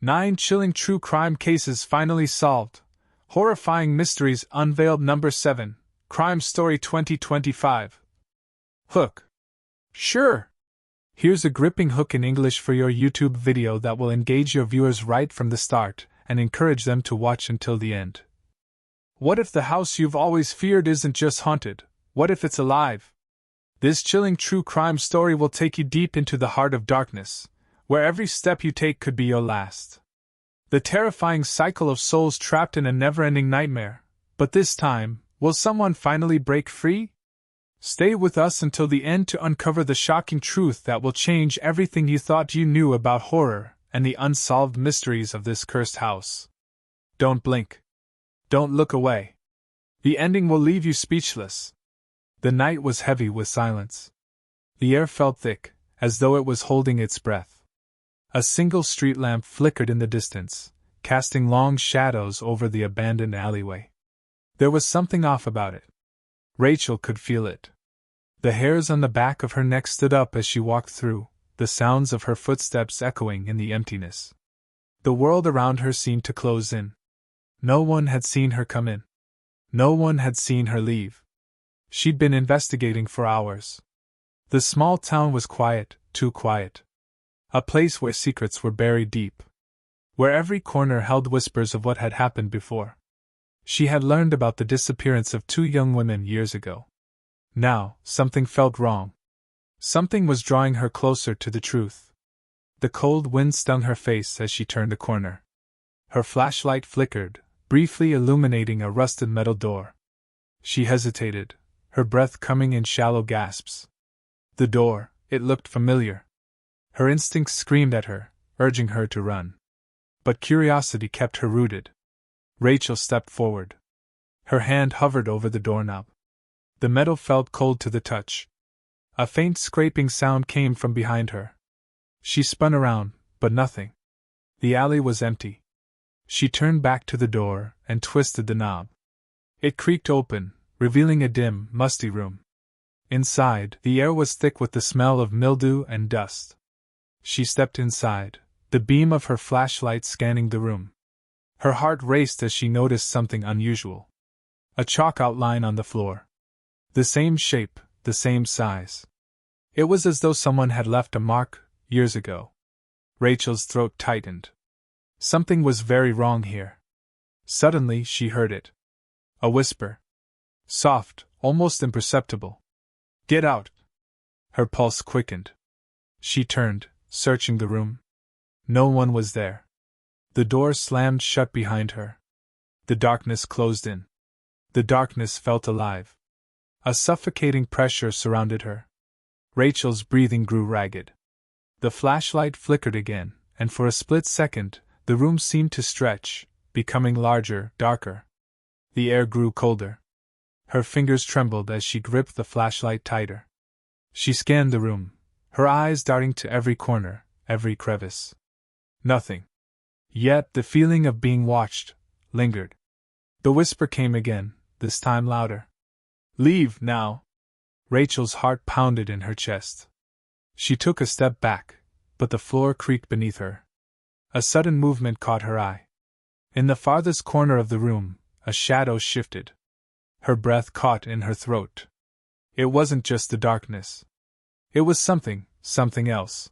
9 chilling true crime cases finally solved. Horrifying mysteries unveiled. Number 7. Crime Story 2025. Hook. Sure. Here's a gripping hook in English for your YouTube video that will engage your viewers right from the start and encourage them to watch until the end. What if the house you've always feared isn't just haunted? What if it's alive? This chilling true crime story will take you deep into the heart of darkness, where every step you take could be your last. The terrifying cycle of souls trapped in a never-ending nightmare. But this time, will someone finally break free? Stay with us until the end to uncover the shocking truth that will change everything you thought you knew about horror and the unsolved mysteries of this cursed house. Don't blink. Don't look away. The ending will leave you speechless. The night was heavy with silence. The air felt thick, as though it was holding its breath. A single street lamp flickered in the distance, casting long shadows over the abandoned alleyway. There was something off about it. Rachel could feel it. The hairs on the back of her neck stood up as she walked through, the sounds of her footsteps echoing in the emptiness. The world around her seemed to close in. No one had seen her come in. No one had seen her leave. She'd been investigating for hours. The small town was quiet, too quiet. A place where secrets were buried deep. Where every corner held whispers of what had happened before. She had learned about the disappearance of 2 young women years ago. Now, something felt wrong. Something was drawing her closer to the truth. The cold wind stung her face as she turned a corner. Her flashlight flickered, briefly illuminating a rusted metal door. She hesitated, her breath coming in shallow gasps. The door, it looked familiar. Her instincts screamed at her, urging her to run. But curiosity kept her rooted. Rachel stepped forward. Her hand hovered over the doorknob. The metal felt cold to the touch. A faint scraping sound came from behind her. She spun around, but nothing. The alley was empty. She turned back to the door and twisted the knob. It creaked open, revealing a dim, musty room. Inside, the air was thick with the smell of mildew and dust. She stepped inside, the beam of her flashlight scanning the room. Her heart raced as she noticed something unusual. A chalk outline on the floor. The same shape, the same size. It was as though someone had left a mark, years ago. Rachel's throat tightened. Something was very wrong here. Suddenly she heard it. A whisper. Soft, almost imperceptible. Get out! Her pulse quickened. She turned, searching the room. No one was there. The door slammed shut behind her. The darkness closed in. The darkness felt alive. A suffocating pressure surrounded her. Rachel's breathing grew ragged. The flashlight flickered again, and for a split second, the room seemed to stretch, becoming larger, darker. The air grew colder. Her fingers trembled as she gripped the flashlight tighter. She scanned the room, her eyes darting to every corner, every crevice. Nothing. Yet the feeling of being watched lingered. The whisper came again, this time louder. Leave, now! Rachel's heart pounded in her chest. She took a step back, but the floor creaked beneath her. A sudden movement caught her eye. In the farthest corner of the room, a shadow shifted. Her breath caught in her throat. It wasn't just the darkness. It was something else.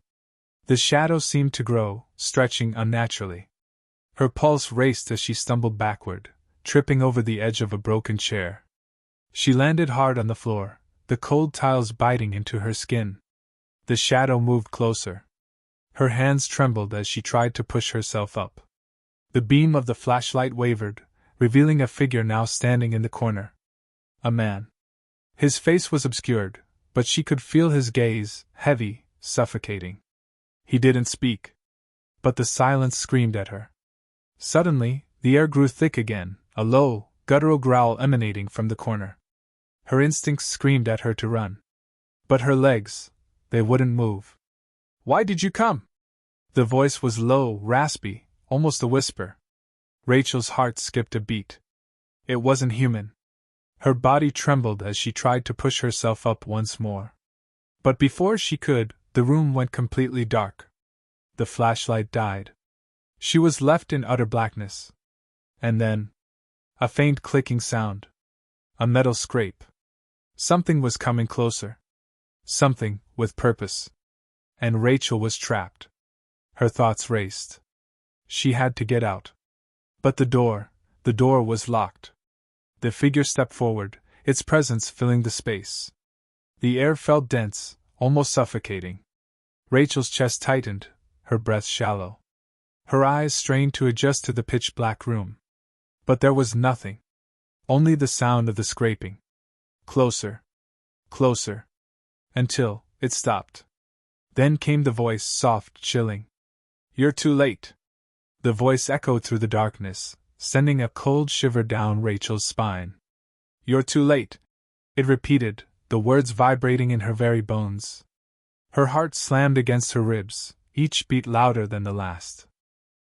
The shadow seemed to grow, stretching unnaturally. Her pulse raced as she stumbled backward, tripping over the edge of a broken chair. She landed hard on the floor, the cold tiles biting into her skin. The shadow moved closer. Her hands trembled as she tried to push herself up. The beam of the flashlight wavered, revealing a figure now standing in the corner. A man. His face was obscured, but she could feel his gaze, heavy, suffocating. He didn't speak. But the silence screamed at her. Suddenly, the air grew thick again, a low, guttural growl emanating from the corner. Her instincts screamed at her to run. But her legs, they wouldn't move. Why did you come? The voice was low, raspy, almost a whisper. Rachel's heart skipped a beat. It wasn't human. Her body trembled as she tried to push herself up once more. But before she could, the room went completely dark. The flashlight died. She was left in utter blackness. And then, a faint clicking sound. A metal scrape. Something was coming closer. Something, with purpose. And Rachel was trapped. Her thoughts raced. She had to get out. But the door was locked. The figure stepped forward, its presence filling the space. The air felt dense, almost suffocating. Rachel's chest tightened, her breath shallow. Her eyes strained to adjust to the pitch-black room. But there was nothing. Only the sound of the scraping. Closer. Closer. Until it stopped. Then came the voice, soft, chilling. "You're too late." The voice echoed through the darkness, sending a cold shiver down Rachel's spine. "You're too late," it repeated, the words vibrating in her very bones. Her heart slammed against her ribs, each beat louder than the last.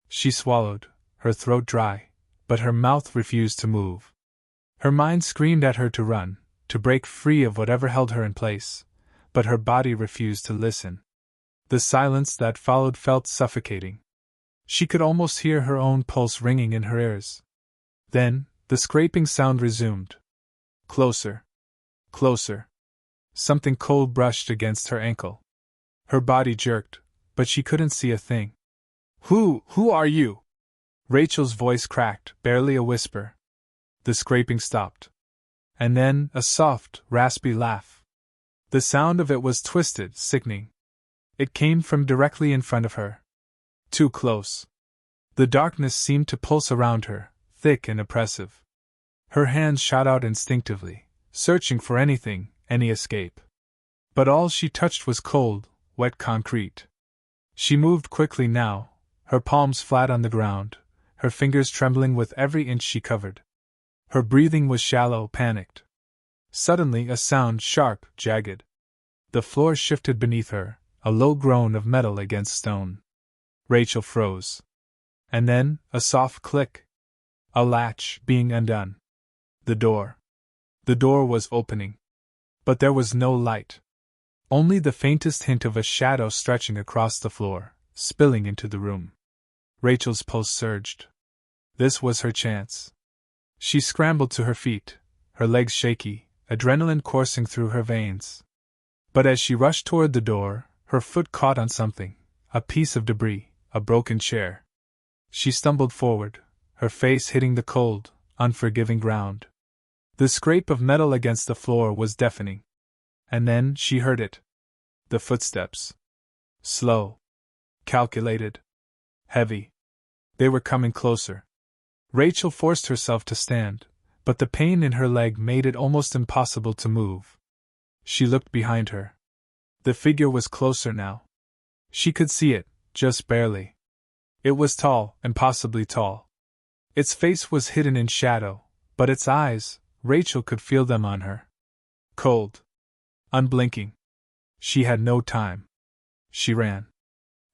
She swallowed, her throat dry, but her mouth refused to move. Her mind screamed at her to run, to break free of whatever held her in place, but her body refused to listen. The silence that followed felt suffocating. She could almost hear her own pulse ringing in her ears. Then, the scraping sound resumed. Closer. Closer. Something cold brushed against her ankle. Her body jerked, but she couldn't see a thing. Who are you?" Rachel's voice cracked, barely a whisper. The scraping stopped. And then, a soft, raspy laugh. The sound of it was twisted, sickening. It came from directly in front of her. Too close. The darkness seemed to pulse around her, thick and oppressive. Her hands shot out instinctively, searching for anything, any escape. But all she touched was cold, wet concrete. She moved quickly now, her palms flat on the ground, her fingers trembling with every inch she covered. Her breathing was shallow, panicked. Suddenly a sound, sharp, jagged. The floor shifted beneath her, a low groan of metal against stone. Rachel froze. And then, a soft click. A latch being undone. The door. The door was opening. But there was no light. Only the faintest hint of a shadow stretching across the floor, spilling into the room. Rachel's pulse surged. This was her chance. She scrambled to her feet, her legs shaky, adrenaline coursing through her veins. But as she rushed toward the door, her foot caught on something, a piece of debris, a broken chair. She stumbled forward, her face hitting the cold, unforgiving ground. The scrape of metal against the floor was deafening. And then she heard it. The footsteps. Slow. Calculated. Heavy. They were coming closer. Rachel forced herself to stand, but the pain in her leg made it almost impossible to move. She looked behind her. The figure was closer now. She could see it, just barely. It was tall, impossibly tall. Its face was hidden in shadow, but its eyes, Rachel could feel them on her. Cold. Unblinking. She had no time. She ran.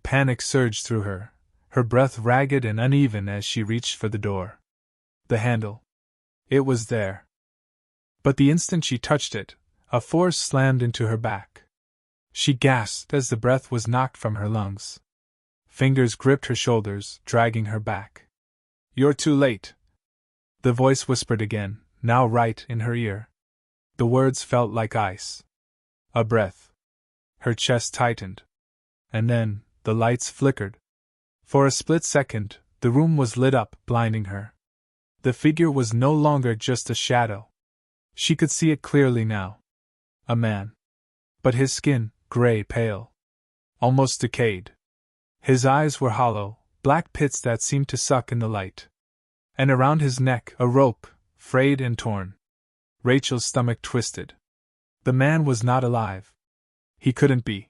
Panic surged through her, her breath ragged and uneven as she reached for the door. The handle. It was there. But the instant she touched it, a force slammed into her back. She gasped as the breath was knocked from her lungs. Fingers gripped her shoulders, dragging her back. "You're too late," the voice whispered again, now right in her ear. The words felt like ice. A breath. Her chest tightened. And then, the lights flickered. For a split second, the room was lit up, blinding her. The figure was no longer just a shadow. She could see it clearly now. A man. But his skin, gray pale. Almost decayed. His eyes were hollow, black pits that seemed to suck in the light. And around his neck, a rope, frayed and torn. Rachel's stomach twisted. The man was not alive. He couldn't be.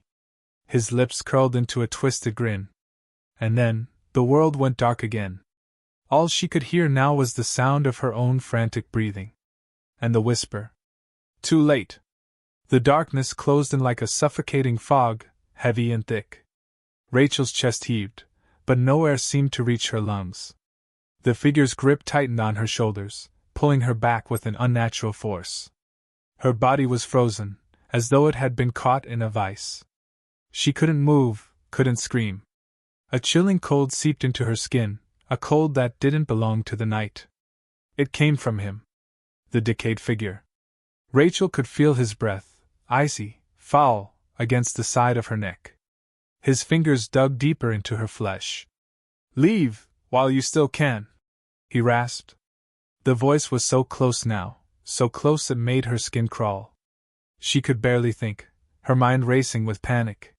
His lips curled into a twisted grin. And then, the world went dark again. All she could hear now was the sound of her own frantic breathing. And the whisper. "Too late." The darkness closed in like a suffocating fog, heavy and thick. Rachel's chest heaved, but no air seemed to reach her lungs. The figure's grip tightened on her shoulders, pulling her back with an unnatural force. Her body was frozen, as though it had been caught in a vice. She couldn't move, couldn't scream. A chilling cold seeped into her skin, a cold that didn't belong to the night. It came from him. The decayed figure. Rachel could feel his breath, icy, foul, against the side of her neck. His fingers dug deeper into her flesh. "Leave, while you still can," he rasped. The voice was so close now, so close it made her skin crawl. She could barely think, her mind racing with panic.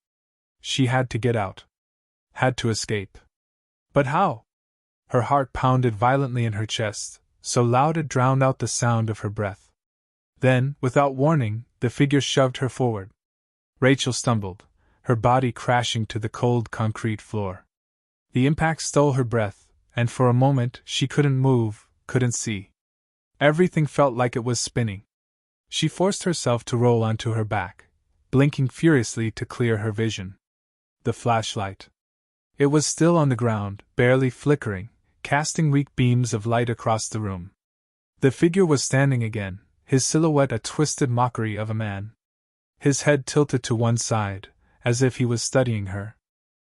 She had to get out. Had to escape. But how? Her heart pounded violently in her chest, so loud it drowned out the sound of her breath. Then, without warning, the figure shoved her forward. Rachel stumbled, her body crashing to the cold concrete floor. The impact stole her breath, and for a moment she couldn't move, couldn't see. Everything felt like it was spinning. She forced herself to roll onto her back, blinking furiously to clear her vision. The flashlight. It was still on the ground, barely flickering, casting weak beams of light across the room. The figure was standing again, his silhouette a twisted mockery of a man. His head tilted to one side, as if he was studying her.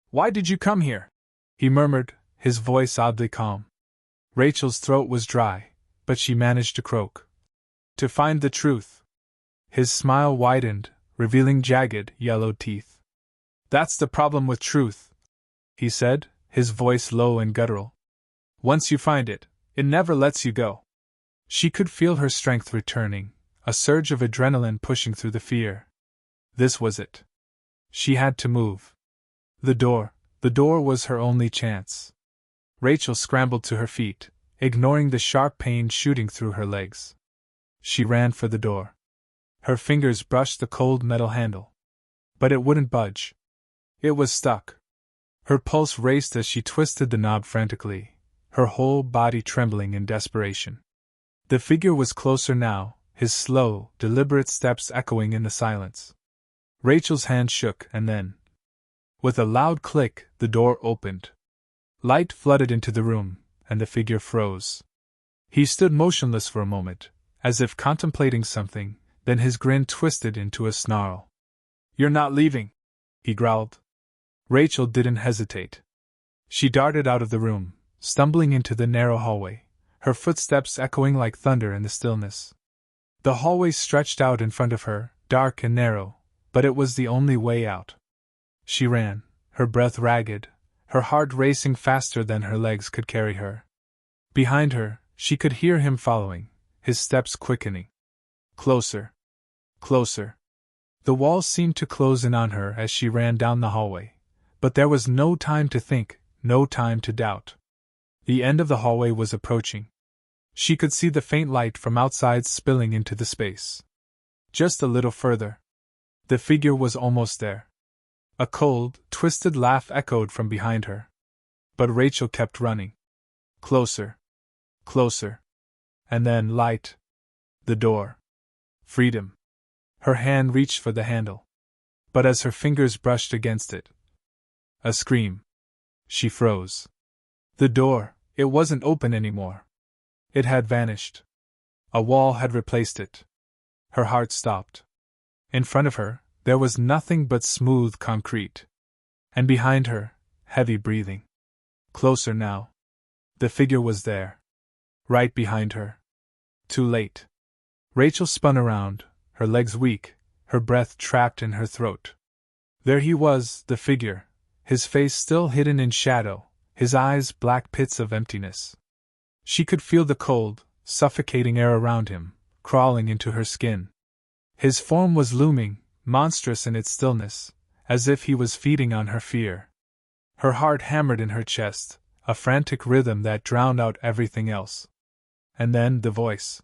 "Why did you come here?" he murmured, his voice oddly calm. Rachel's throat was dry, but she managed to croak. "To find the truth." His smile widened, revealing jagged, yellowed teeth. "That's the problem with truth," he said, his voice low and guttural. "Once you find it, it never lets you go." She could feel her strength returning, a surge of adrenaline pushing through the fear. This was it. She had to move. The door was her only chance. Rachel scrambled to her feet, ignoring the sharp pain shooting through her legs. She ran for the door. Her fingers brushed the cold metal handle. But it wouldn't budge. It was stuck. Her pulse raced as she twisted the knob frantically, her whole body trembling in desperation. The figure was closer now, his slow, deliberate steps echoing in the silence. Rachel's hand shook, and then, with a loud click, the door opened. Light flooded into the room, and the figure froze. He stood motionless for a moment, as if contemplating something, then his grin twisted into a snarl. "You're not leaving," he growled. Rachel didn't hesitate. She darted out of the room, stumbling into the narrow hallway, her footsteps echoing like thunder in the stillness. The hallway stretched out in front of her, dark and narrow, but it was the only way out. She ran, her breath ragged, her heart racing faster than her legs could carry her. Behind her, she could hear him following, his steps quickening. Closer. Closer. The walls seemed to close in on her as she ran down the hallway, but there was no time to think, no time to doubt. The end of the hallway was approaching. She could see the faint light from outside spilling into the space. Just a little further. The figure was almost there. A cold, twisted laugh echoed from behind her. But Rachel kept running. Closer. Closer. And then light. The door. Freedom. Her hand reached for the handle. But as her fingers brushed against it, a scream. She froze. The door, it wasn't open anymore. It had vanished. A wall had replaced it. Her heart stopped. In front of her, there was nothing but smooth concrete. And behind her, heavy breathing. Closer now. The figure was there. Right behind her. Too late. Rachel spun around, her legs weak, her breath trapped in her throat. There he was, the figure, his face still hidden in shadow, his eyes black pits of emptiness. She could feel the cold, suffocating air around him, crawling into her skin. His form was looming, monstrous in its stillness, as if he was feeding on her fear. Her heart hammered in her chest, a frantic rhythm that drowned out everything else. And then the voice.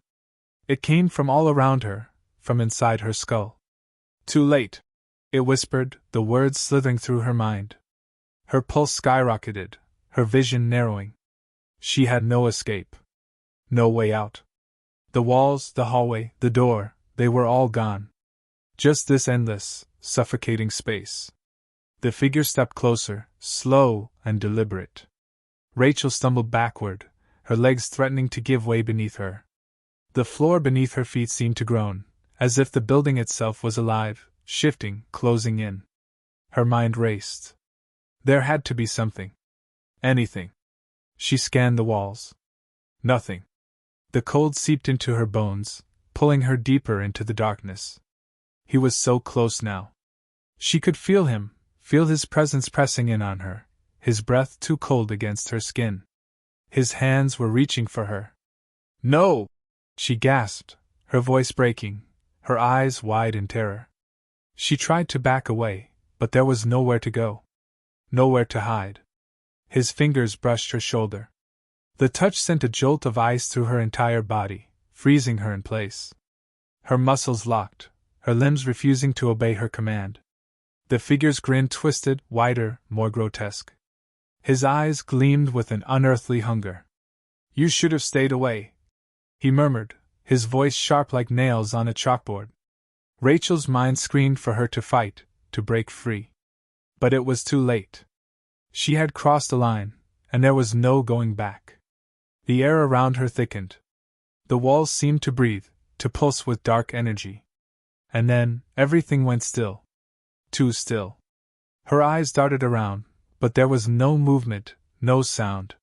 It came from all around her, from inside her skull. Too late, it whispered, the words slithering through her mind. Her pulse skyrocketed, her vision narrowing. She had no escape. No way out. The walls, the hallway, the door, they were all gone. Just this endless, suffocating space. The figure stepped closer, slow and deliberate. Rachel stumbled backward, her legs threatening to give way beneath her. The floor beneath her feet seemed to groan, as if the building itself was alive, shifting, closing in. Her mind raced. There had to be something. Anything. She scanned the walls. Nothing. The cold seeped into her bones, pulling her deeper into the darkness. He was so close now. She could feel him, feel his presence pressing in on her, his breath too cold against her skin. His hands were reaching for her. No! She gasped, her voice breaking, her eyes wide in terror. She tried to back away, but there was nowhere to go. Nowhere to hide. His fingers brushed her shoulder. The touch sent a jolt of ice through her entire body, freezing her in place. Her muscles locked, her limbs refusing to obey her command. The figure's grin twisted, wider, more grotesque. His eyes gleamed with an unearthly hunger. You should have stayed away, he murmured, his voice sharp like nails on a chalkboard. Rachel's mind screamed for her to fight, to break free. But it was too late. She had crossed a line, and there was no going back. The air around her thickened. The walls seemed to breathe, to pulse with dark energy. And then, everything went still. Too still. Her eyes darted around, but there was no movement, no sound.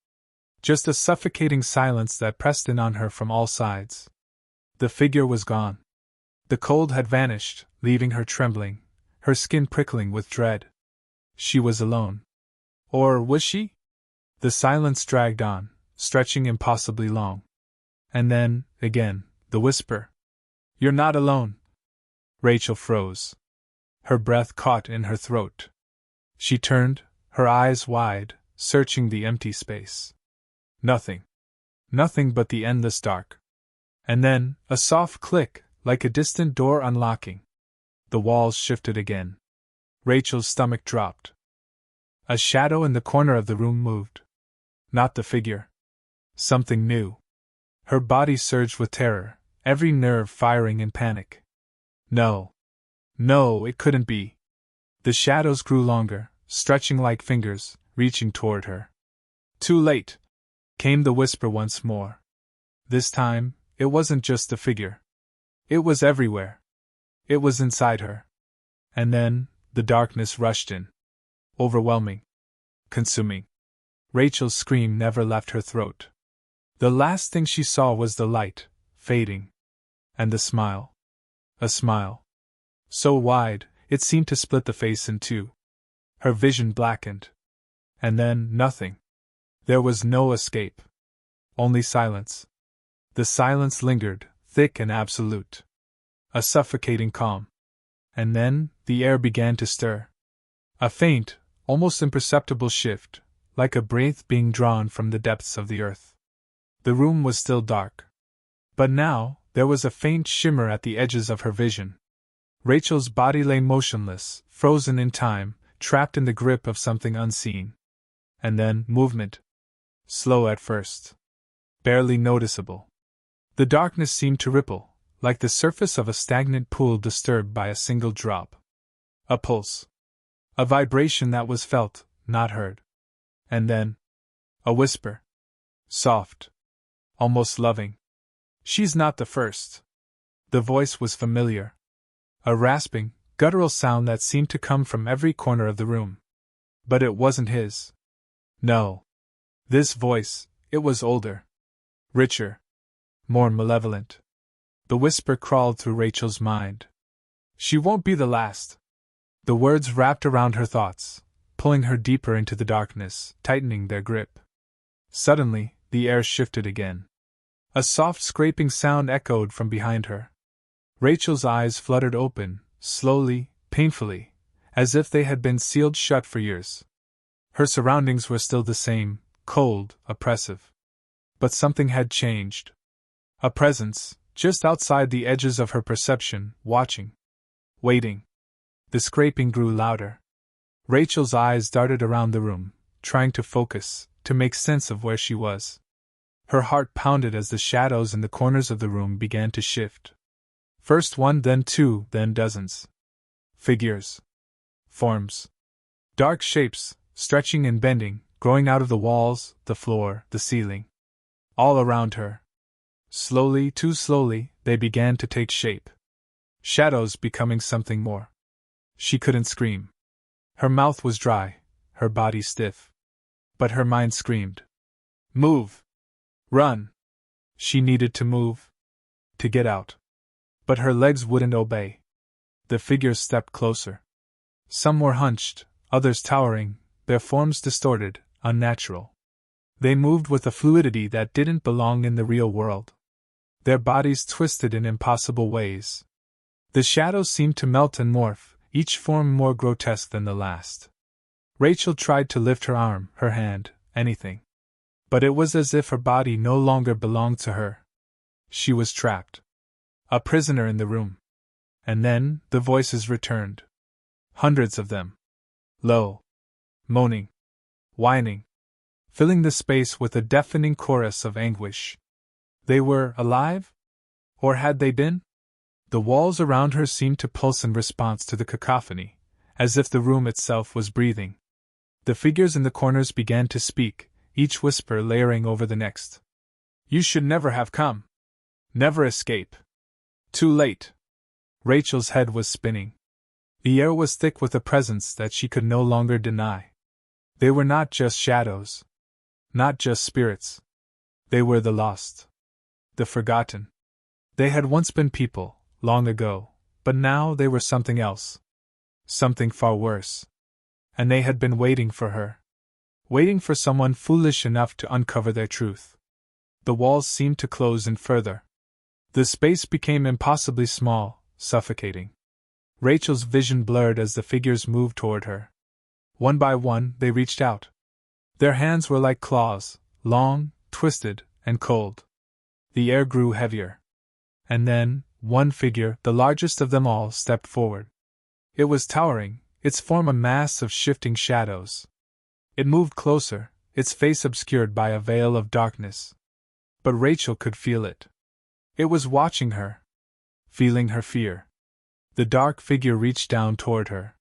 Just a suffocating silence that pressed in on her from all sides. The figure was gone. The cold had vanished, leaving her trembling, her skin prickling with dread. She was alone. Or was she? The silence dragged on, stretching impossibly long. And then, again, the whisper. You're not alone. Rachel froze. Her breath caught in her throat. She turned, her eyes wide, searching the empty space. Nothing. Nothing but the endless dark. And then, a soft click, like a distant door unlocking. The walls shifted again. Rachel's stomach dropped. A shadow in the corner of the room moved. Not the figure. Something new. Her body surged with terror, every nerve firing in panic. No. No, it couldn't be. The shadows grew longer, stretching like fingers, reaching toward her. Too late, came the whisper once more. This time, it wasn't just the figure. It was everywhere. It was inside her. And then, the darkness rushed in. Overwhelming. Consuming. Rachel's scream never left her throat. The last thing she saw was the light, fading. And the smile. A smile. So wide, it seemed to split the face in two. Her vision blackened. And then, nothing. There was no escape. Only silence. The silence lingered, thick and absolute. A suffocating calm. And then, the air began to stir. A faint, almost imperceptible shift, like a breath being drawn from the depths of the earth. The room was still dark. But now, there was a faint shimmer at the edges of her vision. Rachel's body lay motionless, frozen in time, trapped in the grip of something unseen. And then, movement. Slow at first. Barely noticeable. The darkness seemed to ripple, like the surface of a stagnant pool disturbed by a single drop. A pulse. A vibration that was felt, not heard. And then, a whisper. Soft. Almost loving. She's not the first. The voice was familiar. A rasping, guttural sound that seemed to come from every corner of the room. But it wasn't his. No. This voice, it was older. Richer. More malevolent. The whisper crawled through Rachel's mind. She won't be the last. The words wrapped around her thoughts, pulling her deeper into the darkness, tightening their grip. Suddenly, the air shifted again. A soft scraping sound echoed from behind her. Rachel's eyes fluttered open, slowly, painfully, as if they had been sealed shut for years. Her surroundings were still the same, cold, oppressive. But something had changed. A presence, just outside the edges of her perception, watching. Waiting. The scraping grew louder. Rachel's eyes darted around the room, trying to focus, to make sense of where she was. Her heart pounded as the shadows in the corners of the room began to shift. First one, then two, then dozens. Figures. Forms. Dark shapes, stretching and bending, growing out of the walls, the floor, the ceiling. All around her. Slowly, too slowly, they began to take shape. Shadows becoming something more. She couldn't scream. Her mouth was dry, her body stiff. But her mind screamed. Move! Run! She needed to move. To get out. But her legs wouldn't obey. The figures stepped closer. Some were hunched, others towering, their forms distorted, unnatural. They moved with a fluidity that didn't belong in the real world. Their bodies twisted in impossible ways. The shadows seemed to melt and morph, each form more grotesque than the last. Rachel tried to lift her arm, her hand, anything. But it was as if her body no longer belonged to her. She was trapped. A prisoner in the room. And then, the voices returned. Hundreds of them. Low. Moaning. Whining. Filling the space with a deafening chorus of anguish. They were alive? Or had they been? The walls around her seemed to pulse in response to the cacophony, as if the room itself was breathing. The figures in the corners began to speak, each whisper layering over the next. You should never have come. Never escape. Too late. Rachel's head was spinning. The air was thick with a presence that she could no longer deny. They were not just shadows. Not just spirits. They were the lost. The forgotten. They had once been people, long ago, but now they were something else. Something far worse. And they had been waiting for her. Waiting for someone foolish enough to uncover their truth. The walls seemed to close in further. The space became impossibly small, suffocating. Rachel's vision blurred as the figures moved toward her. One by one, they reached out. Their hands were like claws, long, twisted, and cold. The air grew heavier. And then, one figure, the largest of them all, stepped forward. It was towering, its form a mass of shifting shadows. It moved closer, its face obscured by a veil of darkness. But Rachel could feel it. It was watching her. Feeling her fear. The dark figure reached down toward her.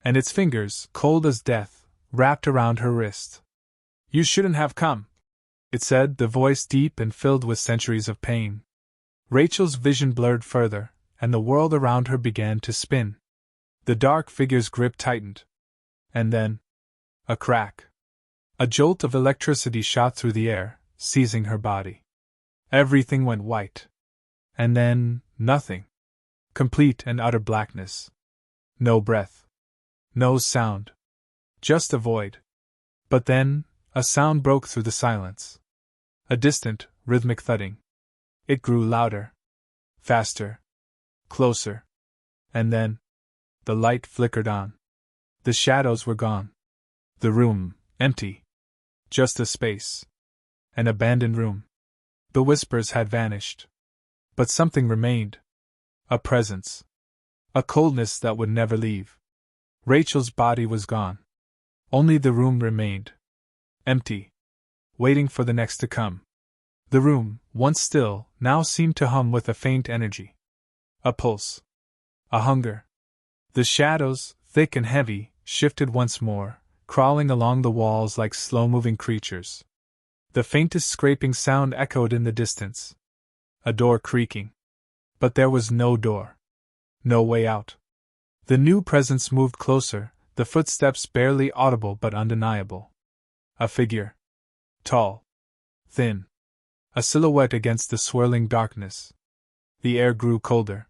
And its fingers, cold as death, wrapped around her wrist. You shouldn't have come, it said, the voice deep and filled with centuries of pain. Rachel's vision blurred further, and the world around her began to spin. The dark figure's grip tightened. And then, a crack. A jolt of electricity shot through the air, seizing her body. Everything went white. And then, nothing. Complete and utter blackness. No breath. No sound. Just a void. But then, a sound broke through the silence. A distant, rhythmic thudding. It grew louder. Faster. Closer. And then, the light flickered on. The shadows were gone. The room, empty. Just a space. An abandoned room. The whispers had vanished. But something remained. A presence. A coldness that would never leave. Rachel's body was gone. Only the room remained. Empty. Waiting for the next to come. The room, once still, now seemed to hum with a faint energy. A pulse. A hunger. The shadows, thick and heavy, shifted once more, crawling along the walls like slow-moving creatures. The faintest scraping sound echoed in the distance. A door creaking. But there was no door. No way out. The new presence moved closer, the footsteps barely audible but undeniable. A figure. Tall. Thin. A silhouette against the swirling darkness. The air grew colder.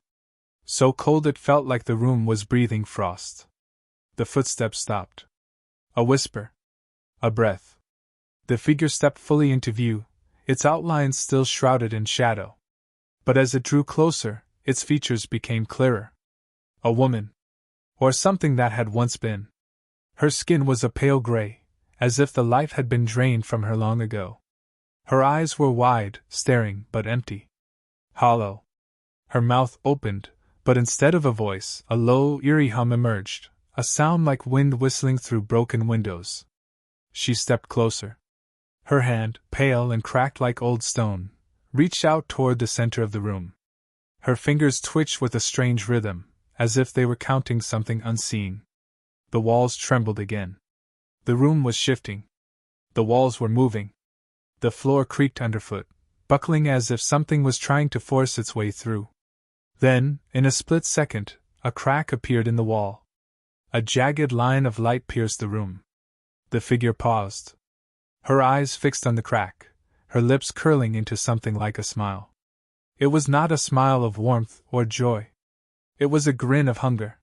So cold it felt like the room was breathing frost. The footsteps stopped. A whisper. A breath. The figure stepped fully into view, its outlines still shrouded in shadow. But as it drew closer, its features became clearer. A woman. Or something that had once been. Her skin was a pale gray, as if the life had been drained from her long ago. Her eyes were wide, staring, but empty. Hollow. Her mouth opened, but instead of a voice, a low, eerie hum emerged, a sound like wind whistling through broken windows. She stepped closer. Her hand, pale and cracked like old stone, reached out toward the center of the room. Her fingers twitched with a strange rhythm, as if they were counting something unseen. The walls trembled again. The room was shifting. The walls were moving. The floor creaked underfoot, buckling as if something was trying to force its way through. Then, in a split second, a crack appeared in the wall. A jagged line of light pierced the room. The figure paused. Her eyes fixed on the crack, her lips curling into something like a smile. It was not a smile of warmth or joy. It was a grin of hunger.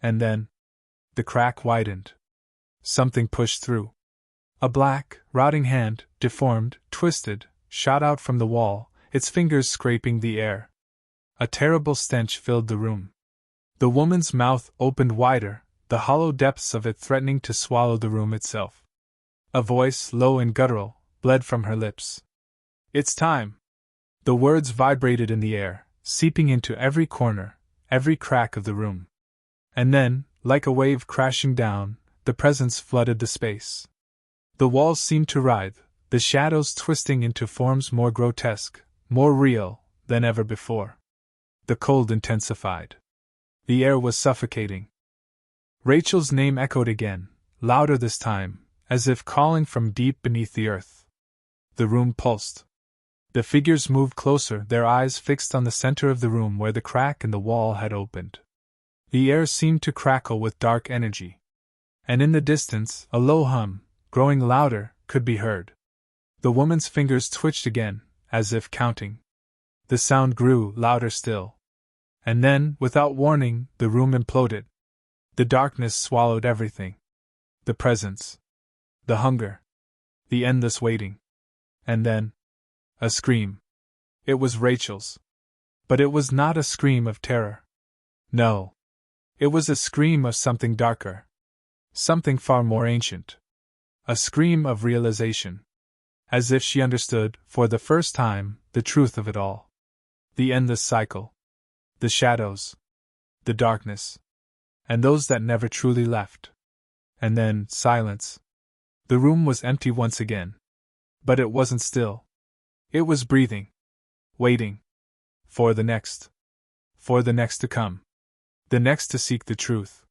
And then, the crack widened. Something pushed through. A black, rotting hand, deformed, twisted, shot out from the wall, its fingers scraping the air. A terrible stench filled the room. The woman's mouth opened wider, the hollow depths of it threatening to swallow the room itself. A voice, low and guttural, bled from her lips. "It's time!" The words vibrated in the air, seeping into every corner, every crack of the room. And then, like a wave crashing down, the presence flooded the space. The walls seemed to writhe, the shadows twisting into forms more grotesque, more real, than ever before. The cold intensified. The air was suffocating. Rachel's name echoed again, louder this time, as if calling from deep beneath the earth. The room pulsed. The figures moved closer, their eyes fixed on the center of the room where the crack in the wall had opened. The air seemed to crackle with dark energy. And in the distance, a low hum, growing louder, could be heard. The woman's fingers twitched again, as if counting. The sound grew louder still. And then, without warning, the room imploded. The darkness swallowed everything. The presence. The hunger. The endless waiting. And then, a scream. It was Rachel's. But it was not a scream of terror. No. It was a scream of something darker. Something far more ancient. A scream of realization. As if she understood, for the first time, the truth of it all. The endless cycle. The shadows. The darkness. And those that never truly left. And then, silence. The room was empty once again. But it wasn't still. It was breathing. Waiting. For the next. For the next to come. The next to seek the truth.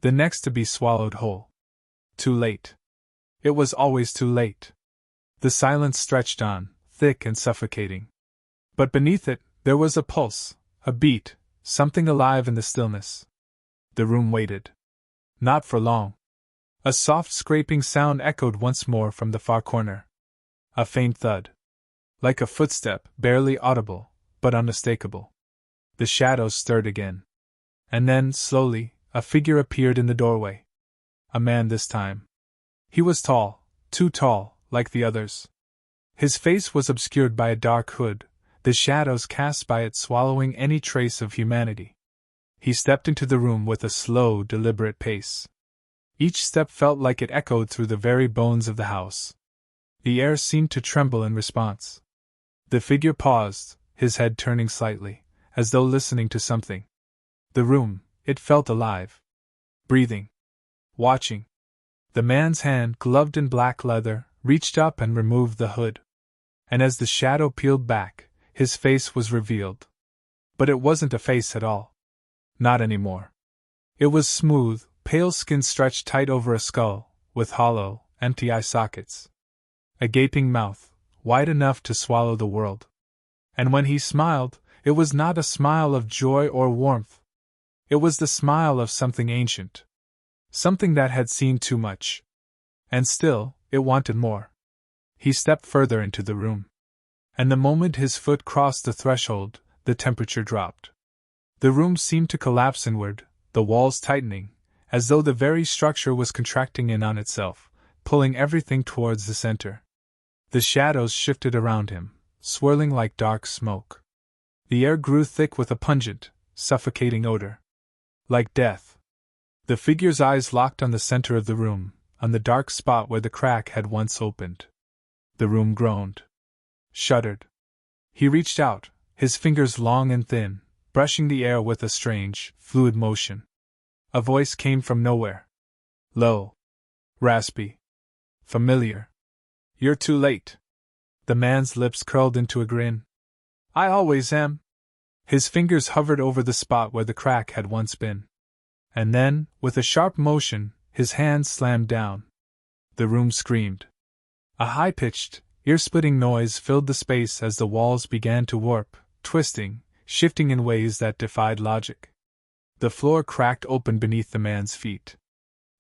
The next to be swallowed whole. Too late. It was always too late. The silence stretched on, thick and suffocating. But beneath it, there was a pulse, a beat, something alive in the stillness. The room waited. Not for long. A soft scraping sound echoed once more from the far corner. A faint thud. Like a footstep, barely audible, but unmistakable. The shadows stirred again. And then, slowly, a figure appeared in the doorway. A man this time. He was tall, too tall, like the others. His face was obscured by a dark hood, the shadows cast by it swallowing any trace of humanity. He stepped into the room with a slow, deliberate pace. Each step felt like it echoed through the very bones of the house. The air seemed to tremble in response. The figure paused, his head turning slightly, as though listening to something. The room, it felt alive. Breathing. Watching. The man's hand, gloved in black leather, reached up and removed the hood. And as the shadow peeled back, his face was revealed. But it wasn't a face at all. Not anymore. It was smooth, pale skin stretched tight over a skull, with hollow, empty eye sockets. A gaping mouth, wide enough to swallow the world. And when he smiled, it was not a smile of joy or warmth. It was the smile of something ancient. Something that had seen too much. And still, it wanted more. He stepped further into the room. And the moment his foot crossed the threshold, the temperature dropped. The room seemed to collapse inward, the walls tightening, as though the very structure was contracting in on itself, pulling everything towards the center. The shadows shifted around him, swirling like dark smoke. The air grew thick with a pungent, suffocating odor. Like death. The figure's eyes locked on the center of the room, on the dark spot where the crack had once opened. The room groaned. Shuddered. He reached out, his fingers long and thin, brushing the air with a strange, fluid motion. A voice came from nowhere. Low. Raspy. Familiar. "You're too late." The man's lips curled into a grin. "I always am." His fingers hovered over the spot where the crack had once been. And then, with a sharp motion, his hand slammed down. The room screamed. A high-pitched, ear-splitting noise filled the space as the walls began to warp, twisting, shifting in ways that defied logic. The floor cracked open beneath the man's feet.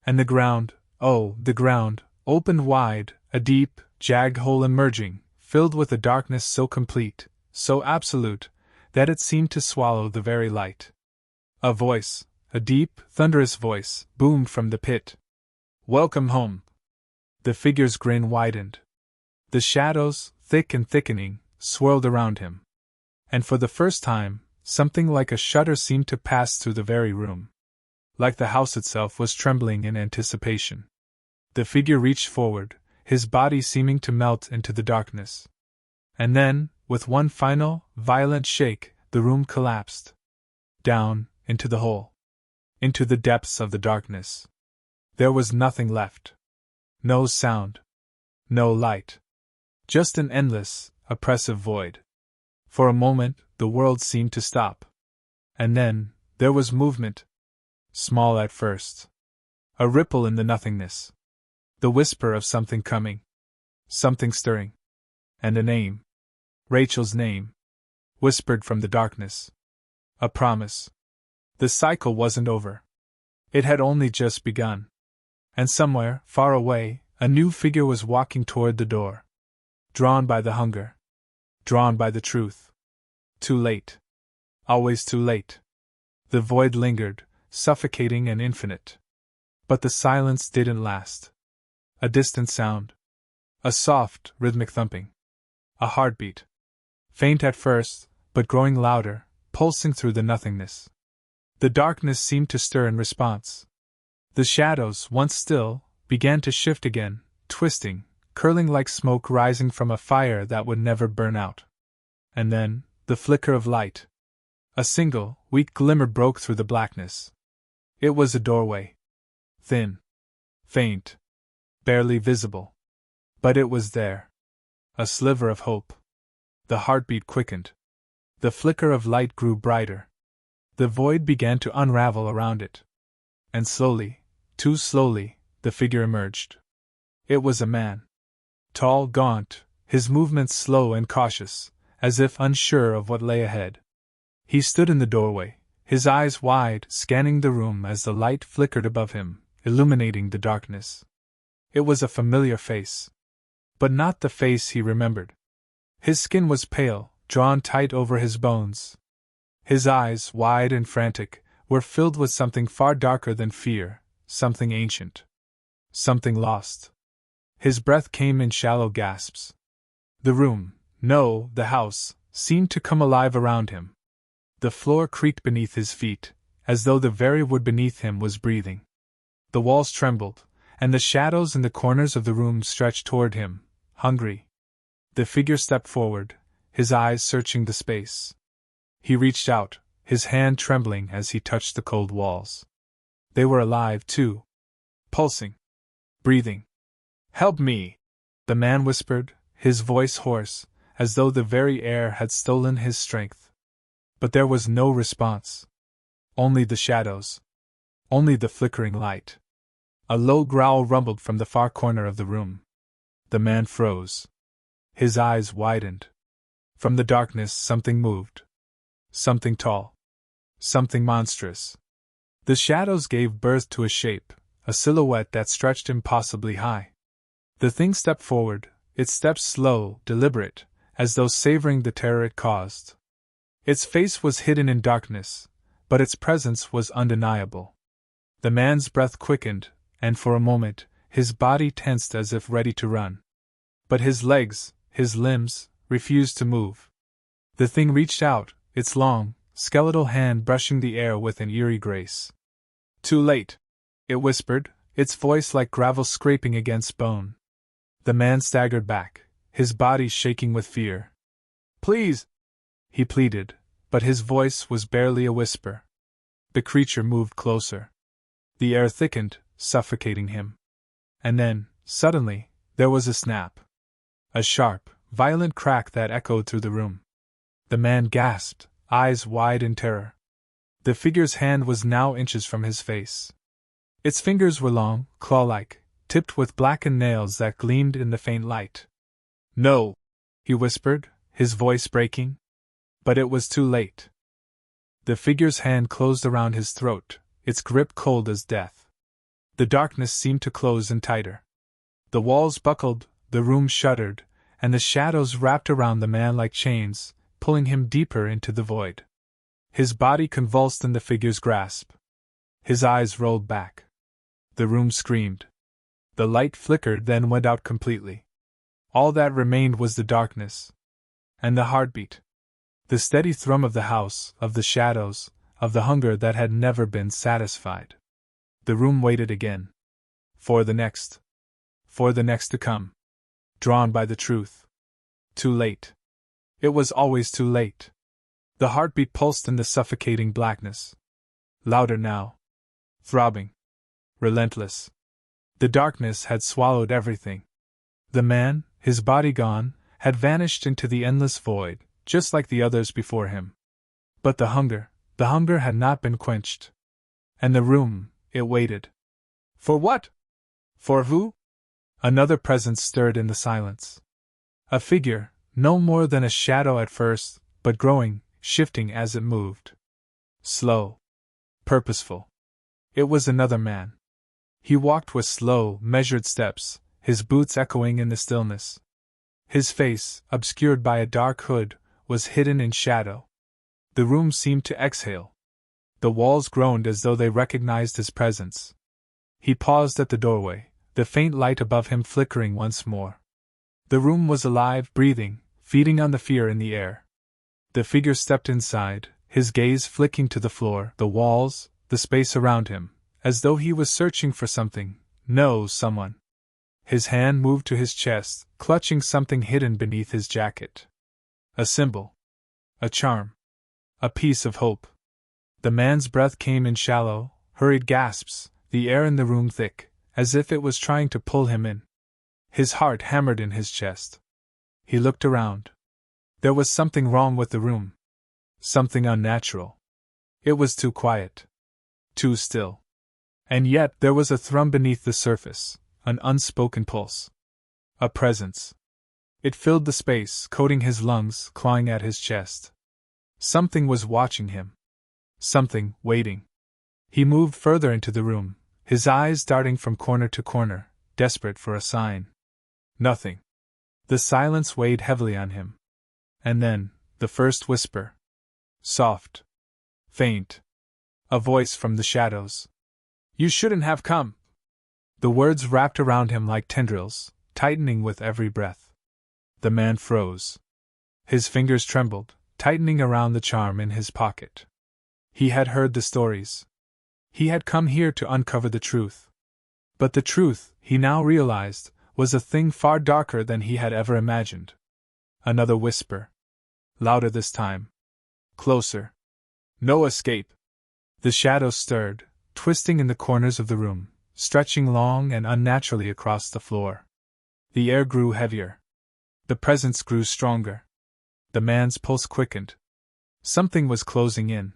And the ground, Oh, the ground, opened wide, a deep, jagged hole emerging, filled with a darkness so complete, so absolute, that it seemed to swallow the very light. A voice, a deep, thunderous voice, boomed from the pit. "Welcome home!" The figure's grin widened. The shadows, thick and thickening, swirled around him. And for the first time, something like a shudder seemed to pass through the very room. Like the house itself was trembling in anticipation. The figure reached forward, his body seeming to melt into the darkness. And then, with one final, violent shake, the room collapsed. Down, into the hole. Into the depths of the darkness. There was nothing left. No sound. No light. Just an endless, oppressive void. For a moment, the world seemed to stop. And then, there was movement. Small at first. A ripple in the nothingness. The whisper of something coming. Something stirring. And a name. Rachel's name. Whispered from the darkness. A promise. The cycle wasn't over. It had only just begun. And somewhere, far away, a new figure was walking toward the door. Drawn by the hunger. Drawn by the truth. Too late. Always too late. The void lingered, suffocating and infinite. But the silence didn't last. A distant sound. A soft, rhythmic thumping. A heartbeat. Faint at first, but growing louder, pulsing through the nothingness. The darkness seemed to stir in response. The shadows, once still, began to shift again, twisting, curling like smoke rising from a fire that would never burn out. And then, the flicker of light. A single, weak glimmer broke through the blackness. It was a doorway. Thin. Faint. Barely visible. But it was there. A sliver of hope. The heartbeat quickened. The flicker of light grew brighter. The void began to unravel around it. And slowly, too slowly, the figure emerged. It was a man. Tall, gaunt, his movements slow and cautious, as if unsure of what lay ahead. He stood in the doorway, his eyes wide, scanning the room as the light flickered above him, illuminating the darkness. It was a familiar face. But not the face he remembered. His skin was pale, drawn tight over his bones. His eyes, wide and frantic, were filled with something far darker than fear, something ancient. Something lost. His breath came in shallow gasps. The room, no, the house, seemed to come alive around him. The floor creaked beneath his feet, as though the very wood beneath him was breathing. The walls trembled, and the shadows in the corners of the room stretched toward him, hungry. The figure stepped forward, his eyes searching the space. He reached out, his hand trembling as he touched the cold walls. They were alive, too. Pulsing. Breathing. "Help me!" the man whispered, his voice hoarse, as though the very air had stolen his strength. But there was no response. Only the shadows. Only the flickering light. A low growl rumbled from the far corner of the room. The man froze. His eyes widened. From the darkness something moved. Something tall. Something monstrous. The shadows gave birth to a shape, a silhouette that stretched impossibly high. The thing stepped forward, its steps slow, deliberate, as though savoring the terror it caused. Its face was hidden in darkness, but its presence was undeniable. The man's breath quickened, and for a moment, his body tensed as if ready to run. But his legs, his limbs, refused to move. The thing reached out, its long, skeletal hand brushing the air with an eerie grace. "Too late," it whispered, its voice like gravel scraping against bone. The man staggered back, his body shaking with fear. "Please!" he pleaded, but his voice was barely a whisper. The creature moved closer. The air thickened, suffocating him. And then, suddenly, there was a snap. A sharp, violent crack that echoed through the room. The man gasped, eyes wide in terror. The figure's hand was now inches from his face. Its fingers were long, claw-like, tipped with blackened nails that gleamed in the faint light. "No!" he whispered, his voice breaking. But it was too late. The figure's hand closed around his throat, its grip cold as death. The darkness seemed to close in tighter. The walls buckled, the room shuddered, and the shadows wrapped around the man like chains, pulling him deeper into the void. His body convulsed in the figure's grasp. His eyes rolled back. The room screamed. The light flickered, then went out completely. All that remained was the darkness. And the heartbeat. The steady thrum of the house, of the shadows, of the hunger that had never been satisfied. The room waited again. For the next. For the next to come. Drawn by the truth. Too late. It was always too late. The heartbeat pulsed in the suffocating blackness. Louder now. Throbbing. Relentless. The darkness had swallowed everything. The man, his body gone, had vanished into the endless void, just like the others before him. But the hunger had not been quenched. And the room, it waited. For what? For who? Another presence stirred in the silence. A figure, no more than a shadow at first, but growing, shifting as it moved. Slow. Purposeful. It was another man. He walked with slow, measured steps, his boots echoing in the stillness. His face, obscured by a dark hood, was hidden in shadow. The room seemed to exhale. The walls groaned as though they recognized his presence. He paused at the doorway, the faint light above him flickering once more. The room was alive, breathing, feeding on the fear in the air. The figure stepped inside, his gaze flicking to the floor, the walls, the space around him, as though he was searching for something, someone. His hand moved to his chest, clutching something hidden beneath his jacket. A symbol. A charm. A piece of hope. The man's breath came in shallow, hurried gasps, the air in the room thick, as if it was trying to pull him in. His heart hammered in his chest. He looked around. There was something wrong with the room. Something unnatural. It was too quiet. Too still. And yet there was a thrum beneath the surface, an unspoken pulse. A presence. It filled the space, coating his lungs, clawing at his chest. Something was watching him. Something, waiting. He moved further into the room, his eyes darting from corner to corner, desperate for a sign. Nothing. The silence weighed heavily on him. And then, the first whisper. Soft. Faint. A voice from the shadows. You shouldn't have come. The words wrapped around him like tendrils, tightening with every breath. The man froze. His fingers trembled, tightening around the charm in his pocket. He had heard the stories. He had come here to uncover the truth. But the truth, he now realized, was a thing far darker than he had ever imagined. Another whisper. Louder this time. Closer. No escape. The shadows stirred, twisting in the corners of the room, stretching long and unnaturally across the floor. The air grew heavier. The presence grew stronger. The man's pulse quickened. Something was closing in.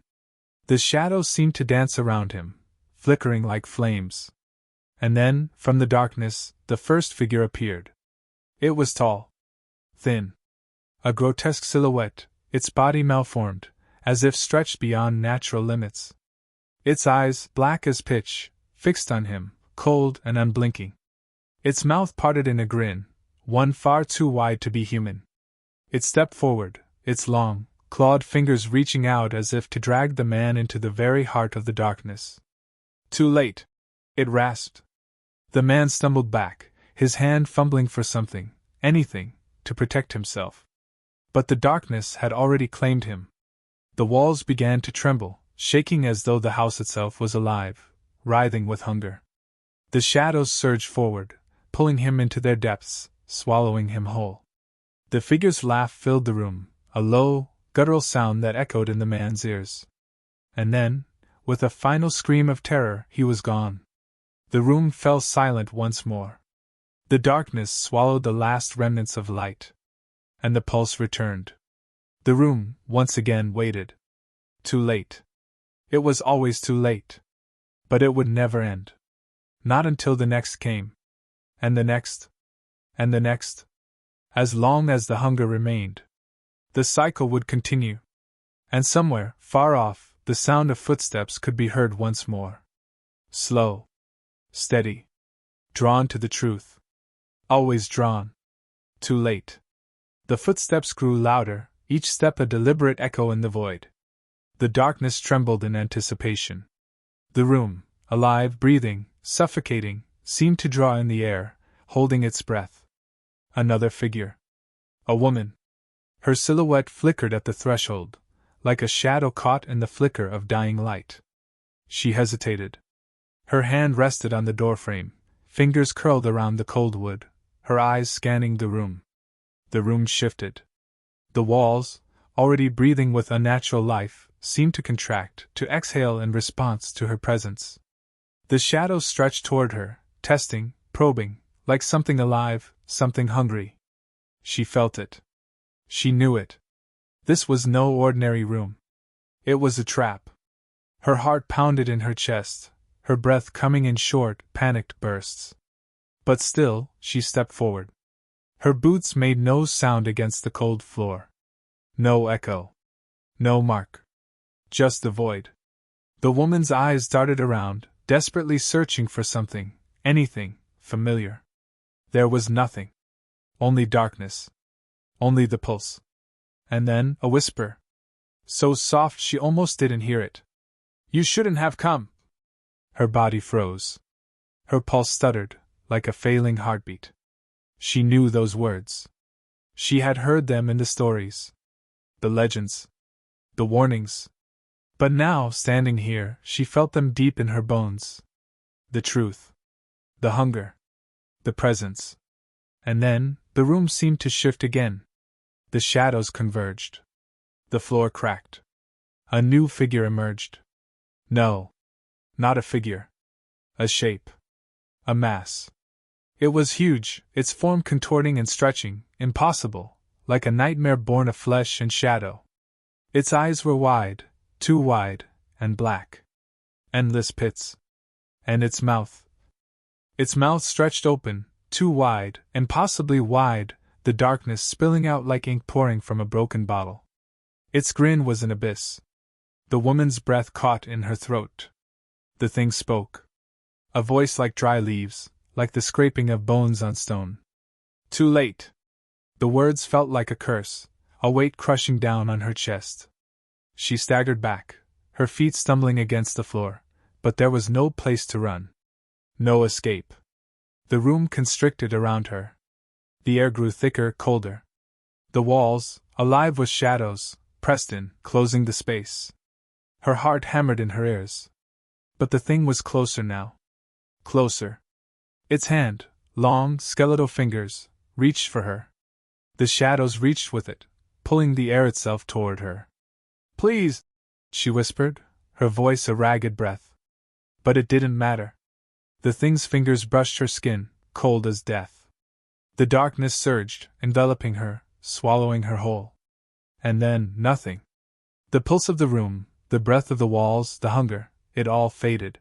The shadows seemed to dance around him, flickering like flames. And then, from the darkness, the first figure appeared. It was tall. Thin. A grotesque silhouette, its body malformed, as if stretched beyond natural limits. Its eyes, black as pitch, fixed on him, cold and unblinking. Its mouth parted in a grin, one far too wide to be human. It stepped forward, its long, clawed fingers reaching out as if to drag the man into the very heart of the darkness. Too late, it rasped. The man stumbled back, his hand fumbling for something, anything, to protect himself. But the darkness had already claimed him. The walls began to tremble, shaking as though the house itself was alive, writhing with hunger. The shadows surged forward, pulling him into their depths, swallowing him whole. The figure's laugh filled the room, a low, guttural sound that echoed in the man's ears. And then, with a final scream of terror, he was gone. The room fell silent once more. The darkness swallowed the last remnants of light. And the pulse returned. The room, once again, waited. Too late. It was always too late. But it would never end. Not until the next came. And the next. And the next. As long as the hunger remained. The cycle would continue. And somewhere, far off, the sound of footsteps could be heard once more. Slow. Steady. Drawn to the truth. Always drawn. Too late. The footsteps grew louder, each step a deliberate echo in the void. The darkness trembled in anticipation. The room, alive, breathing, suffocating, seemed to draw in the air, holding its breath. Another figure. A woman. Her silhouette flickered at the threshold, like a shadow caught in the flicker of dying light. She hesitated. Her hand rested on the doorframe, fingers curled around the cold wood, her eyes scanning the room. The room shifted. The walls, already breathing with unnatural life, seemed to contract, to exhale in response to her presence. The shadows stretched toward her, testing, probing, like something alive, something hungry. She felt it. She knew it. This was no ordinary room. It was a trap. Her heart pounded in her chest, her breath coming in short, panicked bursts. But still, she stepped forward. Her boots made no sound against the cold floor. No echo. No mark. Just the void. The woman's eyes darted around, desperately searching for something, anything, familiar. There was nothing. Only darkness. Only the pulse. And then, a whisper. So soft she almost didn't hear it. You shouldn't have come. Her body froze. Her pulse stuttered, like a failing heartbeat. She knew those words. She had heard them in the stories. The legends. The warnings. But now, standing here, she felt them deep in her bones. The truth. The hunger. The presence. And then, the room seemed to shift again. The shadows converged. The floor cracked. A new figure emerged. No. Not a figure. A shape. A mass. It was huge, its form contorting and stretching, impossible, like a nightmare born of flesh and shadow. Its eyes were wide, too wide, and black. Endless pits. And its mouth. Its mouth stretched open, too wide, impossibly wide, the darkness spilling out like ink pouring from a broken bottle. Its grin was an abyss. The woman's breath caught in her throat. The thing spoke. A voice like dry leaves, like the scraping of bones on stone. Too late. The words felt like a curse, a weight crushing down on her chest. She staggered back, her feet stumbling against the floor, but there was no place to run. No escape. The room constricted around her. The air grew thicker, colder. The walls, alive with shadows, pressed in, closing the space. Her heart hammered in her ears. But the thing was closer now. Closer. Its hand, long, skeletal fingers, reached for her. The shadows reached with it, pulling the air itself toward her. Please, she whispered, her voice a ragged breath. But it didn't matter. The thing's fingers brushed her skin, cold as death. The darkness surged, enveloping her, swallowing her whole. And then, nothing. The pulse of the room, the breath of the walls, the hunger, it all faded.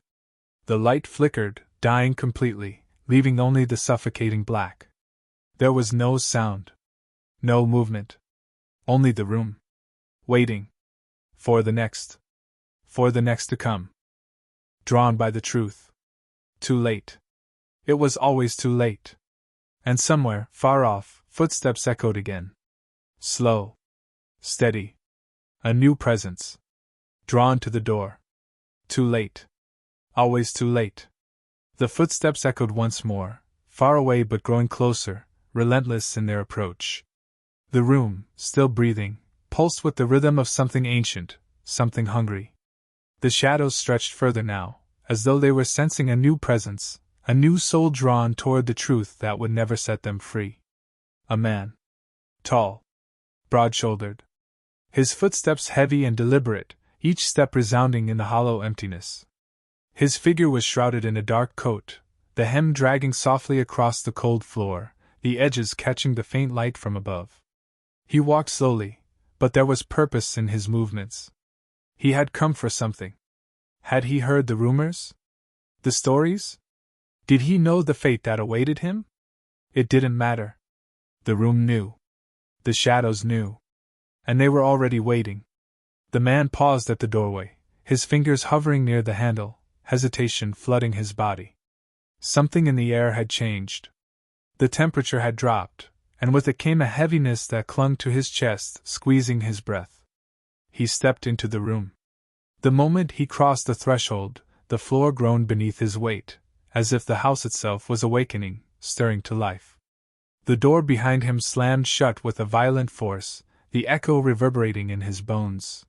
The light flickered, dying completely, leaving only the suffocating black. There was no sound. No movement. Only the room. Waiting. For the next. For the next to come. Drawn by the truth. Too late. It was always too late. And somewhere, far off, footsteps echoed again. Slow. Steady. A new presence. Drawn to the door. Too late. Always too late. The footsteps echoed once more, far away but growing closer, relentless in their approach. The room, still breathing, pulsed with the rhythm of something ancient, something hungry. The shadows stretched further now, as though they were sensing a new presence, a new soul drawn toward the truth that would never set them free. A man. Tall. Broad-shouldered. His footsteps heavy and deliberate, each step resounding in the hollow emptiness. His figure was shrouded in a dark coat, the hem dragging softly across the cold floor, the edges catching the faint light from above. He walked slowly, but there was purpose in his movements. He had come for something. Had he heard the rumors? The stories? Did he know the fate that awaited him? It didn't matter. The room knew. The shadows knew. And they were already waiting. The man paused at the doorway, his fingers hovering near the handle, hesitation flooding his body. Something in the air had changed. The temperature had dropped, and with it came a heaviness that clung to his chest, squeezing his breath. He stepped into the room. The moment he crossed the threshold, the floor groaned beneath his weight, as if the house itself was awakening, stirring to life. The door behind him slammed shut with a violent force, the echo reverberating in his bones.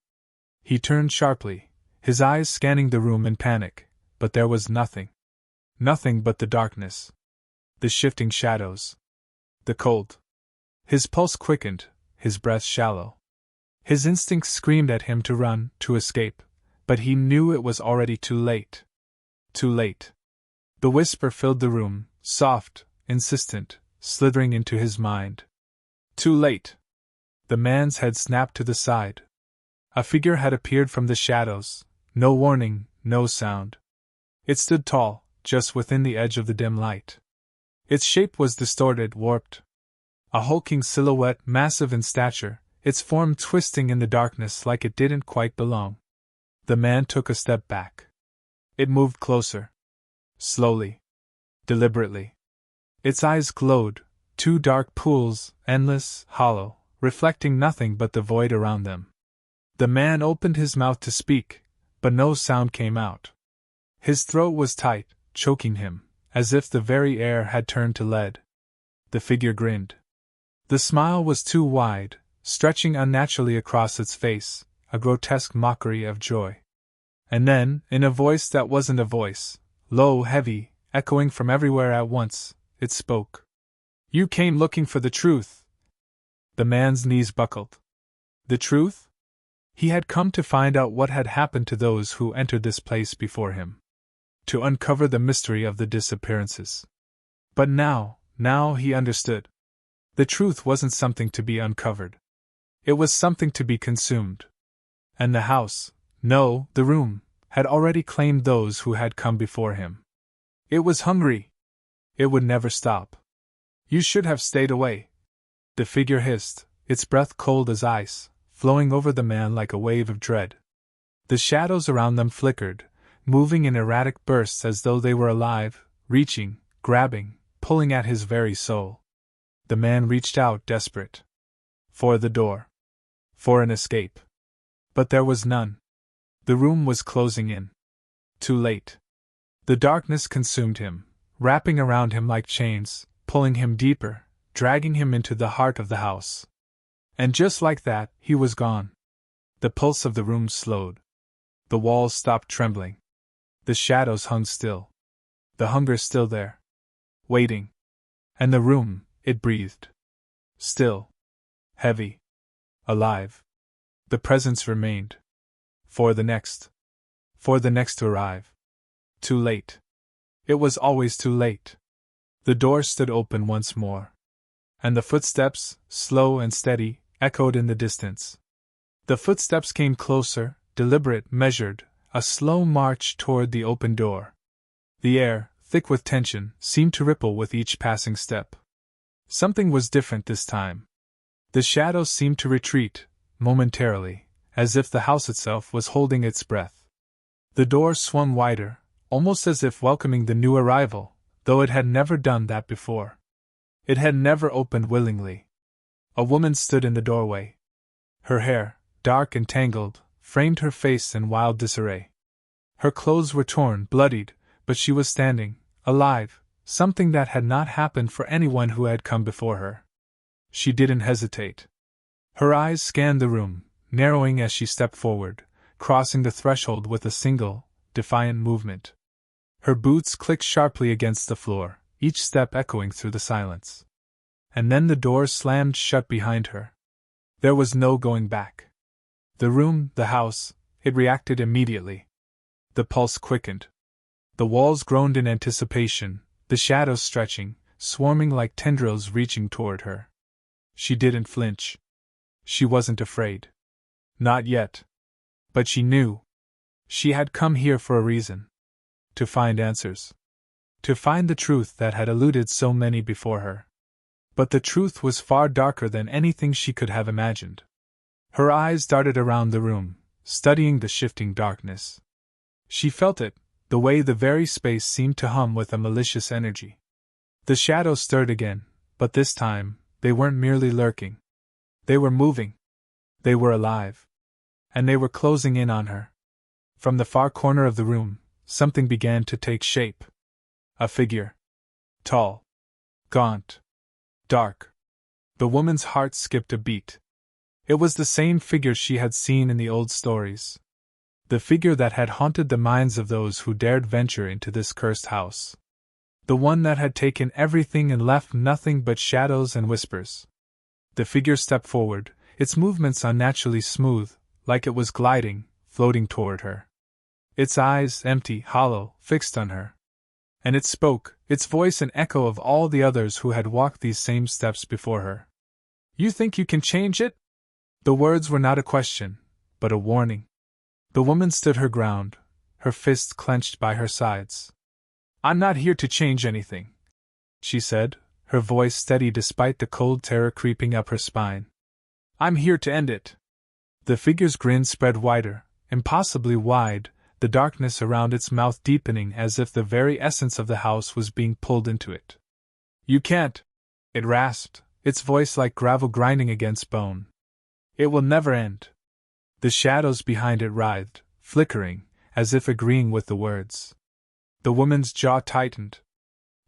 He turned sharply, his eyes scanning the room in panic, but there was nothing. Nothing but the darkness. The shifting shadows. The cold. His pulse quickened, his breath shallow. His instincts screamed at him to run, to escape, but he knew it was already too late. Too late. The whisper filled the room, soft, insistent, slithering into his mind. Too late. The man's head snapped to the side. A figure had appeared from the shadows, no warning, no sound. It stood tall, just within the edge of the dim light. Its shape was distorted, warped. A hulking silhouette, massive in stature, its form twisting in the darkness like it didn't quite belong. The man took a step back. It moved closer. Slowly. Deliberately. Its eyes glowed, two dark pools, endless, hollow, reflecting nothing but the void around them. The man opened his mouth to speak, but no sound came out. His throat was tight, choking him, as if the very air had turned to lead. The figure grinned. The smile was too wide, stretching unnaturally across its face, a grotesque mockery of joy. And then, in a voice that wasn't a voice, low, heavy, echoing from everywhere at once, it spoke. "You came looking for the truth." The man's knees buckled. The truth? He had come to find out what had happened to those who entered this place before him. To uncover the mystery of the disappearances. But now he understood. The truth wasn't something to be uncovered. It was something to be consumed. And the house, no, the room, had already claimed those who had come before him. It was hungry. It would never stop. "You should have stayed away," the figure hissed, its breath cold as ice, flowing over the man like a wave of dread. The shadows around them flickered, moving in erratic bursts as though they were alive, reaching, grabbing, pulling at his very soul. The man reached out, desperate. For the door. For an escape. But there was none. The room was closing in. Too late. The darkness consumed him, wrapping around him like chains, pulling him deeper, dragging him into the heart of the house. And just like that, he was gone. The pulse of the room slowed. The walls stopped trembling. The shadows hung still. The hunger still there. Waiting. And the room, it breathed. Still. Heavy. Alive. The presence remained. For the next to arrive. Too late. It was always too late. The door stood open once more. And the footsteps, slow and steady, echoed in the distance. The footsteps came closer, deliberate, measured, a slow march toward the open door. The air, thick with tension, seemed to ripple with each passing step. Something was different this time. The shadows seemed to retreat, momentarily, as if the house itself was holding its breath. The door swung wider, almost as if welcoming the new arrival, though it had never done that before. It had never opened willingly. A woman stood in the doorway. Her hair, dark and tangled, framed her face in wild disarray. Her clothes were torn, bloodied, but she was standing, alive, something that had not happened for anyone who had come before her. She didn't hesitate. Her eyes scanned the room, narrowing as she stepped forward, crossing the threshold with a single, defiant movement. Her boots clicked sharply against the floor, each step echoing through the silence. And then the door slammed shut behind her. There was no going back. The room, the house, it reacted immediately. The pulse quickened. The walls groaned in anticipation, the shadows stretching, swarming like tendrils reaching toward her. She didn't flinch. She wasn't afraid. Not yet. But she knew. She had come here for a reason. To find answers. To find the truth that had eluded so many before her. But the truth was far darker than anything she could have imagined. Her eyes darted around the room, studying the shifting darkness. She felt it, the way the very space seemed to hum with a malicious energy. The shadows stirred again, but this time, they weren't merely lurking. They were moving. They were alive. And they were closing in on her. From the far corner of the room, something began to take shape. A figure. Tall. Gaunt. Dark. The woman's heart skipped a beat. It was the same figure she had seen in the old stories. The figure that had haunted the minds of those who dared venture into this cursed house. The one that had taken everything and left nothing but shadows and whispers. The figure stepped forward, its movements unnaturally smooth, like it was gliding, floating toward her. Its eyes, empty, hollow, fixed on her. And it spoke, its voice an echo of all the others who had walked these same steps before her. "You think you can change it?" The words were not a question, but a warning. The woman stood her ground, her fists clenched by her sides. "I'm not here to change anything," she said, her voice steady despite the cold terror creeping up her spine. "I'm here to end it." The figure's grin spread wider, impossibly wide, the darkness around its mouth deepening as if the very essence of the house was being pulled into it. "You can't," it rasped, its voice like gravel grinding against bone. "It will never end." The shadows behind it writhed, flickering, as if agreeing with the words. The woman's jaw tightened.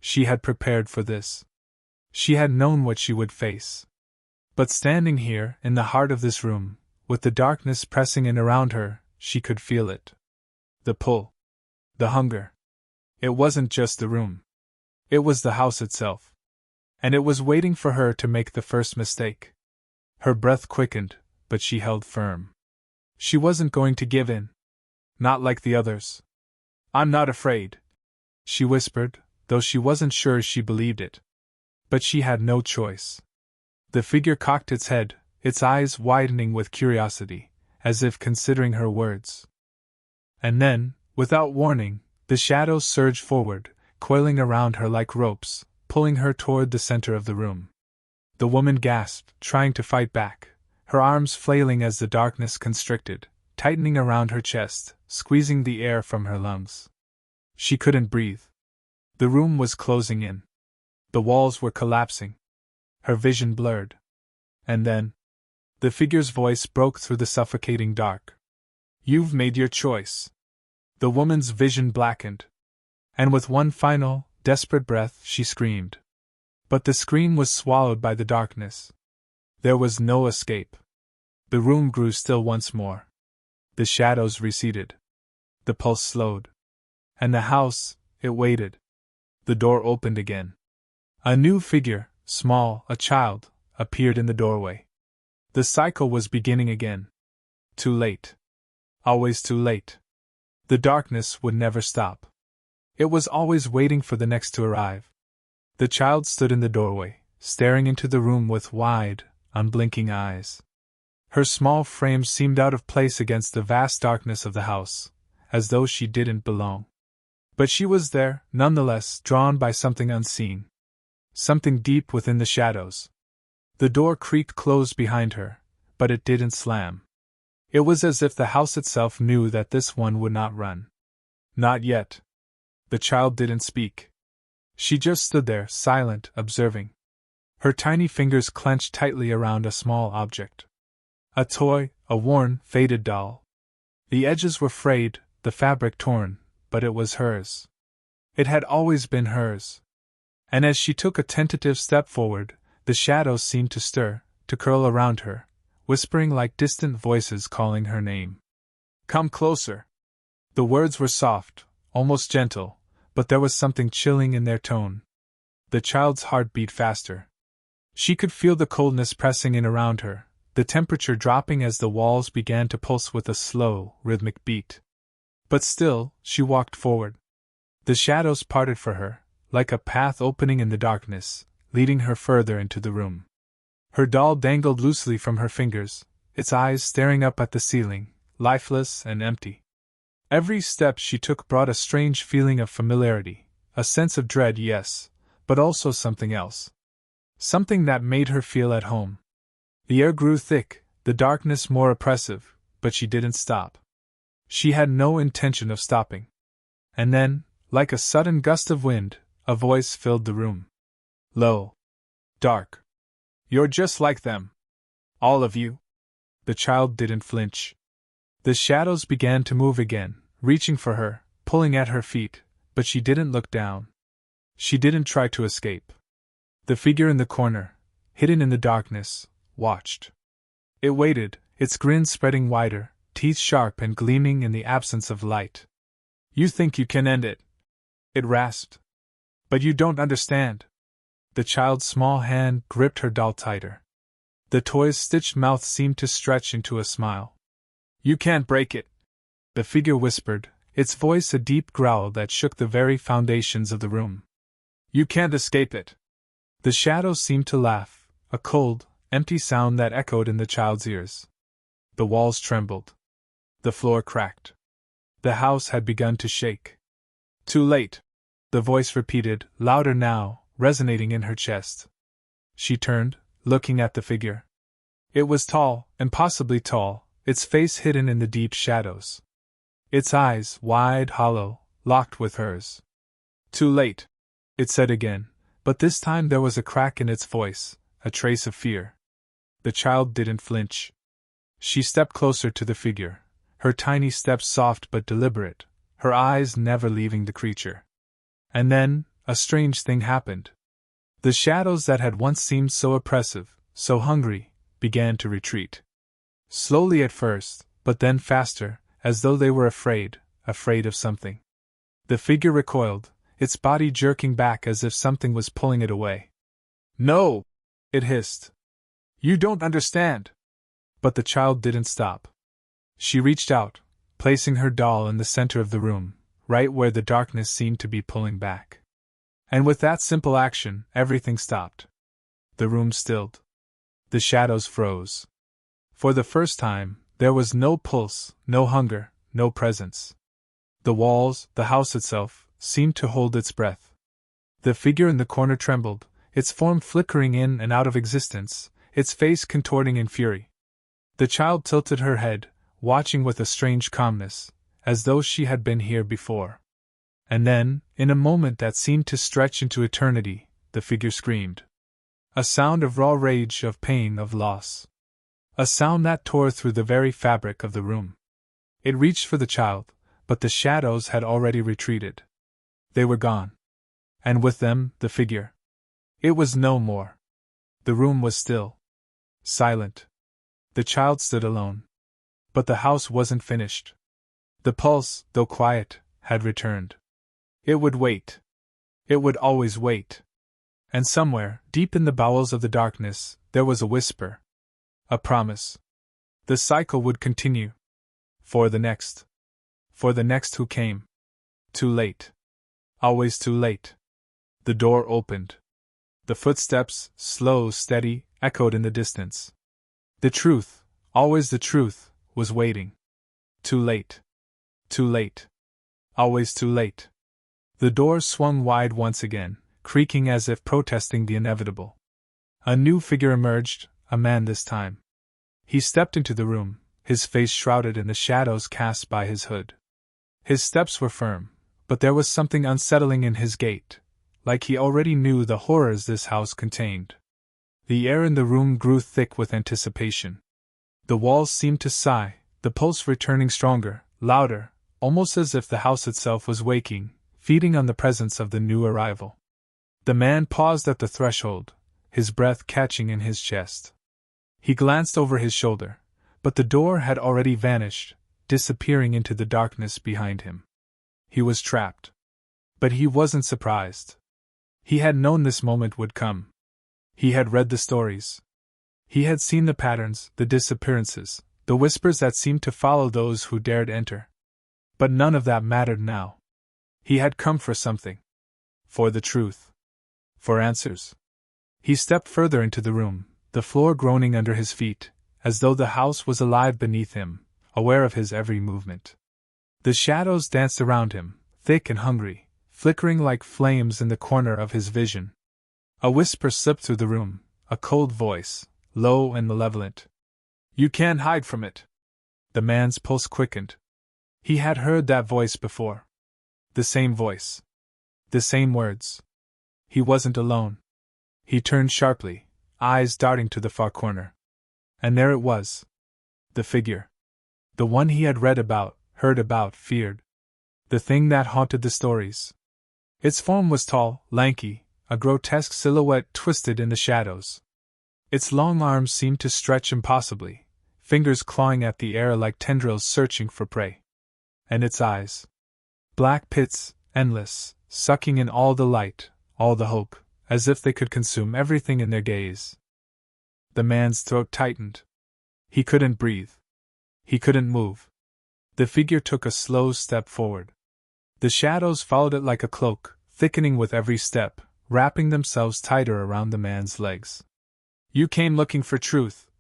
She had prepared for this. She had known what she would face. But standing here, in the heart of this room, with the darkness pressing in around her, she could feel it. The pull. The hunger. It wasn't just the room. It was the house itself. And it was waiting for her to make the first mistake. Her breath quickened, but she held firm. She wasn't going to give in. Not like the others. "I'm not afraid," she whispered, though she wasn't sure she believed it. But she had no choice. The figure cocked its head, its eyes widening with curiosity, as if considering her words. And then, without warning, the shadows surged forward, coiling around her like ropes, pulling her toward the center of the room. The woman gasped, trying to fight back, her arms flailing as the darkness constricted, tightening around her chest, squeezing the air from her lungs. She couldn't breathe. The room was closing in. The walls were collapsing. Her vision blurred. And then, the figure's voice broke through the suffocating dark. "You've made your choice." The woman's vision blackened. And with one final, desperate breath, she screamed. But the scream was swallowed by the darkness. There was no escape. The room grew still once more. The shadows receded. The pulse slowed. And the house, it waited. The door opened again. A new figure, small, a child, appeared in the doorway. The cycle was beginning again. Too late. Always too late. The darkness would never stop. It was always waiting for the next to arrive. The child stood in the doorway, staring into the room with wide, unblinking eyes. Her small frame seemed out of place against the vast darkness of the house, as though she didn't belong. But she was there, nonetheless, drawn by something unseen. Something deep within the shadows. The door creaked closed behind her, but it didn't slam. It was as if the house itself knew that this one would not run. Not yet. The child didn't speak. She just stood there, silent, observing. Her tiny fingers clenched tightly around a small object. A toy, a worn, faded doll. The edges were frayed, the fabric torn, but it was hers. It had always been hers. And as she took a tentative step forward, the shadows seemed to stir, to curl around her, whispering like distant voices calling her name. "Come closer." The words were soft, almost gentle, but there was something chilling in their tone. The child's heart beat faster. She could feel the coldness pressing in around her, the temperature dropping as the walls began to pulse with a slow, rhythmic beat. But still, she walked forward. The shadows parted for her, like a path opening in the darkness, leading her further into the room. Her doll dangled loosely from her fingers, its eyes staring up at the ceiling, lifeless and empty. Every step she took brought a strange feeling of familiarity, a sense of dread, yes, but also something else. Something that made her feel at home. The air grew thick, the darkness more oppressive, but she didn't stop. She had no intention of stopping. And then, like a sudden gust of wind, a voice filled the room. Low. Dark. You're just like them. All of you. The child didn't flinch. The shadows began to move again, reaching for her, pulling at her feet, but she didn't look down. She didn't try to escape. The figure in the corner, hidden in the darkness, watched. It waited, its grin spreading wider, teeth sharp and gleaming in the absence of light. You think you can end it? It rasped. But you don't understand. The child's small hand gripped her doll tighter. The toy's stitched mouth seemed to stretch into a smile. You can't break it, the figure whispered, its voice a deep growl that shook the very foundations of the room. You can't escape it. The shadows seemed to laugh, a cold, empty sound that echoed in the child's ears. The walls trembled. The floor cracked. The house had begun to shake. Too late, the voice repeated, louder now, resonating in her chest. She turned, looking at the figure. It was tall, impossibly tall, its face hidden in the deep shadows. Its eyes, wide, hollow, locked with hers. Too late, it said again, but this time there was a crack in its voice, a trace of fear. The child didn't flinch. She stepped closer to the figure, her tiny steps soft but deliberate, her eyes never leaving the creature. And then, a strange thing happened. The shadows that had once seemed so oppressive, so hungry, began to retreat. Slowly at first, but then faster, as though they were afraid of something. The figure recoiled, its body jerking back as if something was pulling it away. No! It hissed. You don't understand! But the child didn't stop. She reached out, placing her doll in the center of the room, right where the darkness seemed to be pulling back. And with that simple action, everything stopped. The room stilled. The shadows froze. For the first time, there was no pulse, no hunger, no presence. The walls, the house itself, seemed to hold its breath. The figure in the corner trembled, its form flickering in and out of existence, its face contorting in fury. The child tilted her head, watching with a strange calmness, as though she had been here before. And then, in a moment that seemed to stretch into eternity, the figure screamed. A sound of raw rage, of pain, of loss. A sound that tore through the very fabric of the room. It reached for the child, but the shadows had already retreated. They were gone. And with them, the figure. It was no more. The room was still. Silent. The child stood alone. But the house wasn't finished. The pulse, though quiet, had returned. It would wait. It would always wait. And somewhere, deep in the bowels of the darkness, there was a whisper. A promise. The cycle would continue. For the next. For the next who came. Too late. Always too late. The door opened. The footsteps, slow, steady, echoed in the distance. The truth, always the truth, was waiting. Too late. Too late. Always too late. The door swung wide once again, creaking as if protesting the inevitable. A new figure emerged, a man this time. He stepped into the room, his face shrouded in the shadows cast by his hood. His steps were firm, but there was something unsettling in his gait, like he already knew the horrors this house contained. The air in the room grew thick with anticipation. The walls seemed to sigh, the pulse returning stronger, louder, almost as if the house itself was waking, feeding on the presence of the new arrival. The man paused at the threshold, his breath catching in his chest. He glanced over his shoulder, but the door had already vanished, disappearing into the darkness behind him. He was trapped. But he wasn't surprised. He had known this moment would come. He had read the stories. He had seen the patterns, the disappearances, the whispers that seemed to follow those who dared enter. But none of that mattered now. He had come for something. For the truth. For answers. He stepped further into the room, the floor groaning under his feet, as though the house was alive beneath him, aware of his every movement. The shadows danced around him, thick and hungry, flickering like flames in the corner of his vision. A whisper slipped through the room, a cold voice, low and malevolent. You can't hide from it. The man's pulse quickened. He had heard that voice before. The same voice. The same words. He wasn't alone. He turned sharply, eyes darting to the far corner. And there it was. The figure. The one he had read about, heard about, feared. The thing that haunted the stories. Its form was tall, lanky, a grotesque silhouette twisted in the shadows. Its long arms seemed to stretch impossibly, fingers clawing at the air like tendrils searching for prey. And its eyes. Black pits, endless, sucking in all the light, all the hope, as if they could consume everything in their gaze. The man's throat tightened. He couldn't breathe. He couldn't move. The figure took a slow step forward. The shadows followed it like a cloak, thickening with every step, wrapping themselves tighter around the man's legs. You came looking for truth,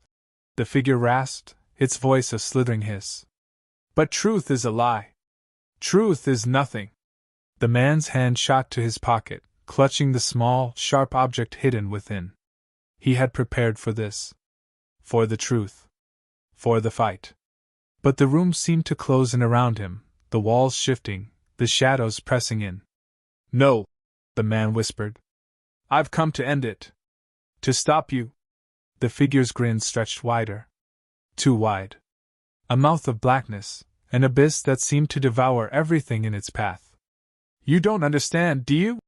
the figure rasped, its voice a slithering hiss. But truth is a lie. Truth is nothing. The man's hand shot to his pocket, clutching the small, sharp object hidden within. He had prepared for this. For the truth. For the fight. But the room seemed to close in around him, the walls shifting, the shadows pressing in. No, the man whispered. I've come to end it. To stop you. The figure's grin stretched wider. Too wide. A mouth of blackness, an abyss that seemed to devour everything in its path. You don't understand, do you?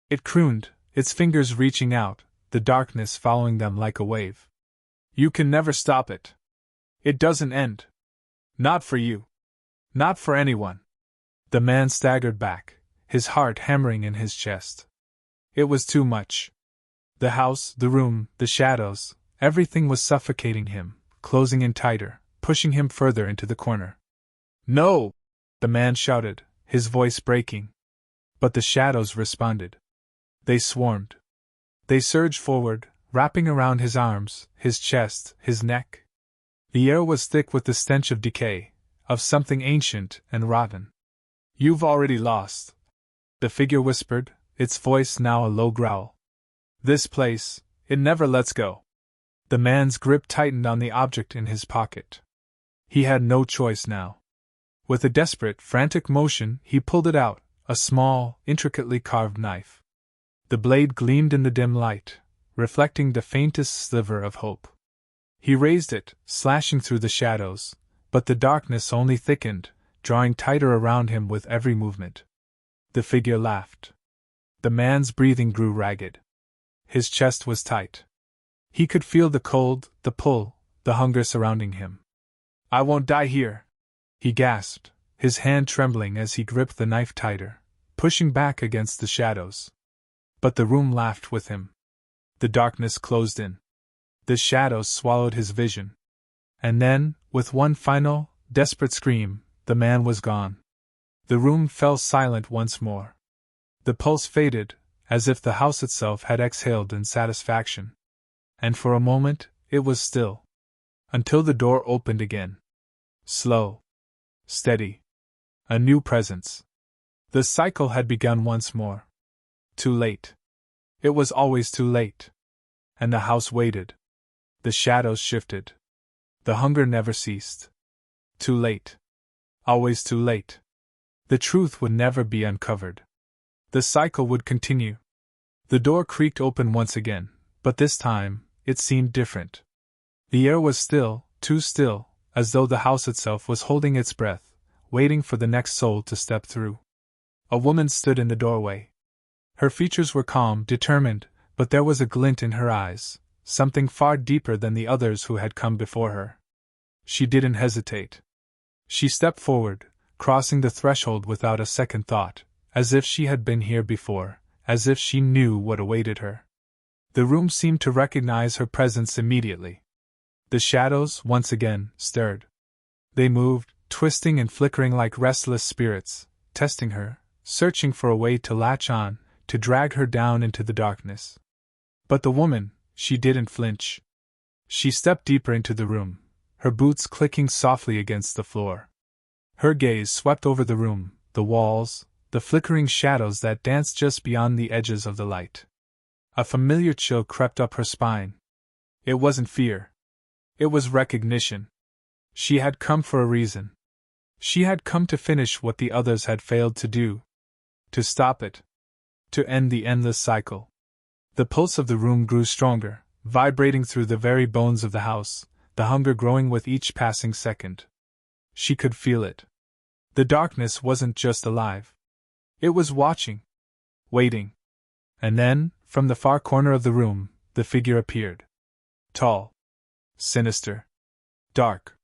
It crooned, its fingers reaching out, the darkness following them like a wave. You can never stop it. It doesn't end. Not for you. Not for anyone. The man staggered back, his heart hammering in his chest. It was too much. The house, the room, the shadows, everything was suffocating him, closing in tighter, pushing him further into the corner. No! The man shouted, his voice breaking. But the shadows responded. They swarmed. They surged forward, wrapping around his arms, his chest, his neck. The air was thick with the stench of decay, of something ancient and rotten. You've already lost, the figure whispered, its voice now a low growl. This place, it never lets go. The man's grip tightened on the object in his pocket. He had no choice now. With a desperate, frantic motion, he pulled it out, a small, intricately carved knife. The blade gleamed in the dim light, reflecting the faintest sliver of hope. He raised it, slashing through the shadows, but the darkness only thickened, drawing tighter around him with every movement. The figure laughed. The man's breathing grew ragged. His chest was tight. He could feel the cold, the pull, the hunger surrounding him. I won't die here, he gasped, his hand trembling as he gripped the knife tighter, pushing back against the shadows. But the room laughed with him. The darkness closed in. The shadows swallowed his vision. And then, with one final, desperate scream, the man was gone. The room fell silent once more. The pulse faded, as if the house itself had exhaled in satisfaction. And for a moment, it was still. Until the door opened again. Slow. Steady. A new presence. The cycle had begun once more. Too late. It was always too late. And the house waited. The shadows shifted. The hunger never ceased. Too late. Always too late. The truth would never be uncovered. The cycle would continue. The door creaked open once again, but this time, it seemed different. The air was still, too still, as though the house itself was holding its breath, waiting for the next soul to step through. A woman stood in the doorway. Her features were calm, determined, but there was a glint in her eyes, something far deeper than the others who had come before her. She didn't hesitate. She stepped forward, crossing the threshold without a second thought, as if she had been here before, as if she knew what awaited her. The room seemed to recognize her presence immediately. The shadows, once again, stirred. They moved, twisting and flickering like restless spirits, testing her, searching for a way to latch on, to drag her down into the darkness. But the woman, she didn't flinch. She stepped deeper into the room, her boots clicking softly against the floor. Her gaze swept over the room, the walls, the flickering shadows that danced just beyond the edges of the light. A familiar chill crept up her spine. It wasn't fear. It was recognition. She had come for a reason. She had come to finish what the others had failed to do. To stop it. To end the endless cycle. The pulse of the room grew stronger, vibrating through the very bones of the house, the hunger growing with each passing second. She could feel it. The darkness wasn't just alive. It was watching. Waiting. And then, from the far corner of the room, the figure appeared. Tall. Sinister. Dark.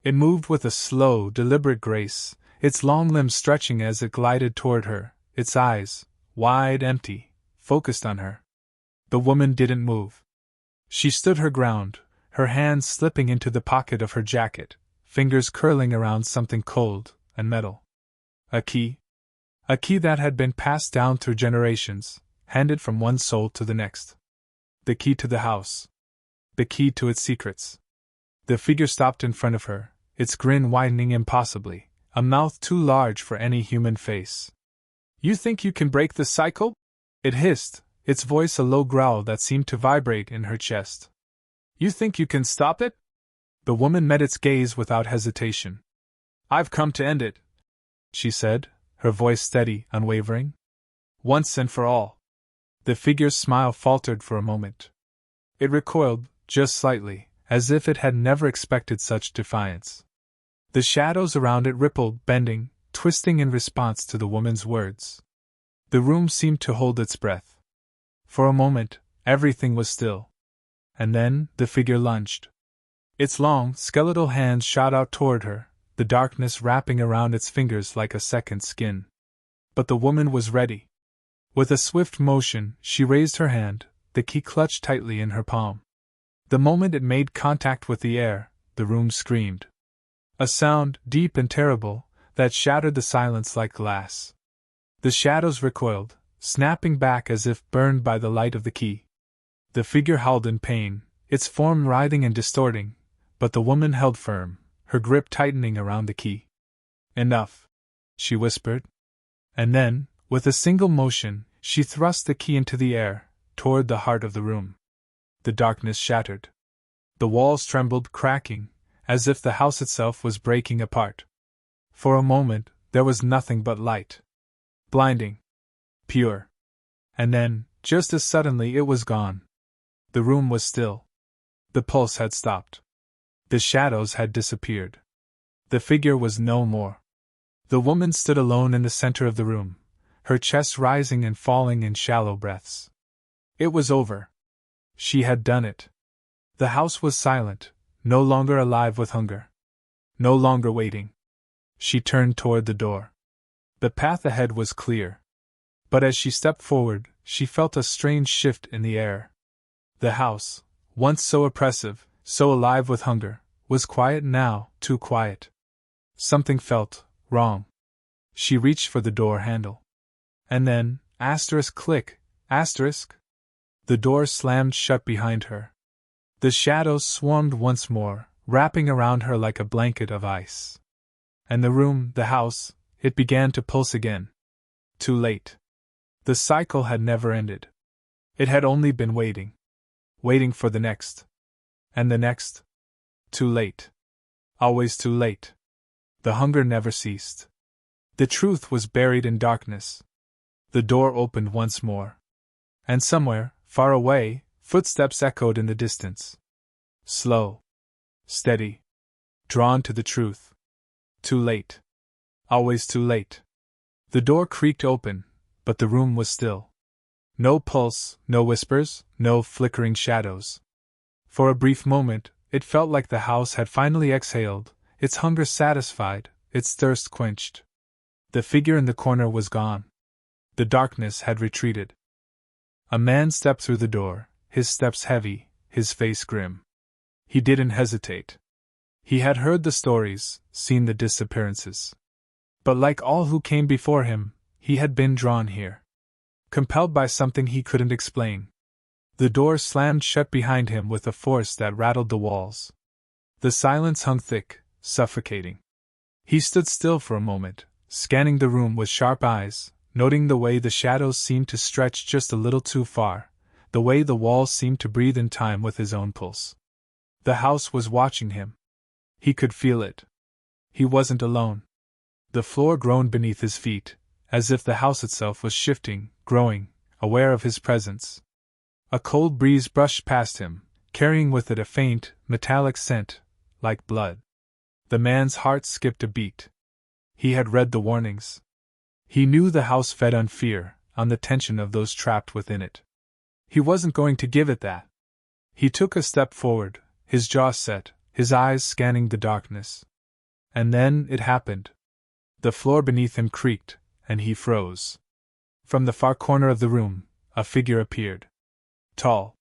It moved with a slow, deliberate grace, its long limbs stretching as it glided toward her, its eyes, wide, empty, focused on her. The woman didn't move. She stood her ground, her hands slipping into the pocket of her jacket, fingers curling around something cold and metal. A key. A key that had been passed down through generations, handed from one soul to the next. The key to the house. The key to its secrets. The figure stopped in front of her, its grin widening impossibly, a mouth too large for any human face. You think you can break the cycle? It hissed, its voice a low growl that seemed to vibrate in her chest. You think you can stop it? The woman met its gaze without hesitation. I've come to end it, she said, her voice steady, unwavering. Once and for all. The figure's smile faltered for a moment. It recoiled, just slightly, as if it had never expected such defiance. The shadows around it rippled, bending, twisting in response to the woman's words. The room seemed to hold its breath. For a moment, everything was still. And then, the figure lunged. Its long, skeletal hands shot out toward her, the darkness wrapping around its fingers like a second skin. But the woman was ready. With a swift motion, she raised her hand, the key clutched tightly in her palm. The moment it made contact with the air, the room screamed. A sound, deep and terrible, that shattered the silence like glass. The shadows recoiled, snapping back as if burned by the light of the key. The figure howled in pain, its form writhing and distorting, but the woman held firm, her grip tightening around the key. Enough, she whispered. And then, with a single motion, she thrust the key into the air, toward the heart of the room. The darkness shattered. The walls trembled, cracking, as if the house itself was breaking apart. For a moment, there was nothing but light. Blinding. Pure. And then, just as suddenly, it was gone. The room was still. The pulse had stopped. The shadows had disappeared. The figure was no more. The woman stood alone in the center of the room, her chest rising and falling in shallow breaths. It was over. She had done it. The house was silent, no longer alive with hunger. No longer waiting. She turned toward the door. The path ahead was clear. But as she stepped forward, she felt a strange shift in the air. The house, once so oppressive, so alive with hunger, was quiet now, too quiet. Something felt wrong. She reached for the door handle. And then, click, the door slammed shut behind her. The shadows swarmed once more, wrapping around her like a blanket of ice. And the room, the house, it began to pulse again. Too late. The cycle had never ended. It had only been waiting. Waiting for the next. And the next. Too late. Always too late. The hunger never ceased. The truth was buried in darkness. The door opened once more. And somewhere, far away, footsteps echoed in the distance. Slow. Steady. Drawn to the truth. Too late. Always too late. The door creaked open, but the room was still. No pulse, no whispers, no flickering shadows. For a brief moment, it felt like the house had finally exhaled, its hunger satisfied, its thirst quenched. The figure in the corner was gone. The darkness had retreated. A man stepped through the door, his steps heavy, his face grim. He didn't hesitate. He had heard the stories, seen the disappearances. But like all who came before him, he had been drawn here. Compelled by something he couldn't explain. The door slammed shut behind him with a force that rattled the walls. The silence hung thick, suffocating. He stood still for a moment, scanning the room with sharp eyes, noting the way the shadows seemed to stretch just a little too far, the way the walls seemed to breathe in time with his own pulse. The house was watching him. He could feel it. He wasn't alone. The floor groaned beneath his feet, as if the house itself was shifting, growing, aware of his presence. A cold breeze brushed past him, carrying with it a faint, metallic scent, like blood. The man's heart skipped a beat. He had read the warnings. He knew the house fed on fear, on the tension of those trapped within it. He wasn't going to give it that. He took a step forward, his jaw set, his eyes scanning the darkness. And then it happened. The floor beneath him creaked, and he froze. From the far corner of the room, a figure appeared. Tall.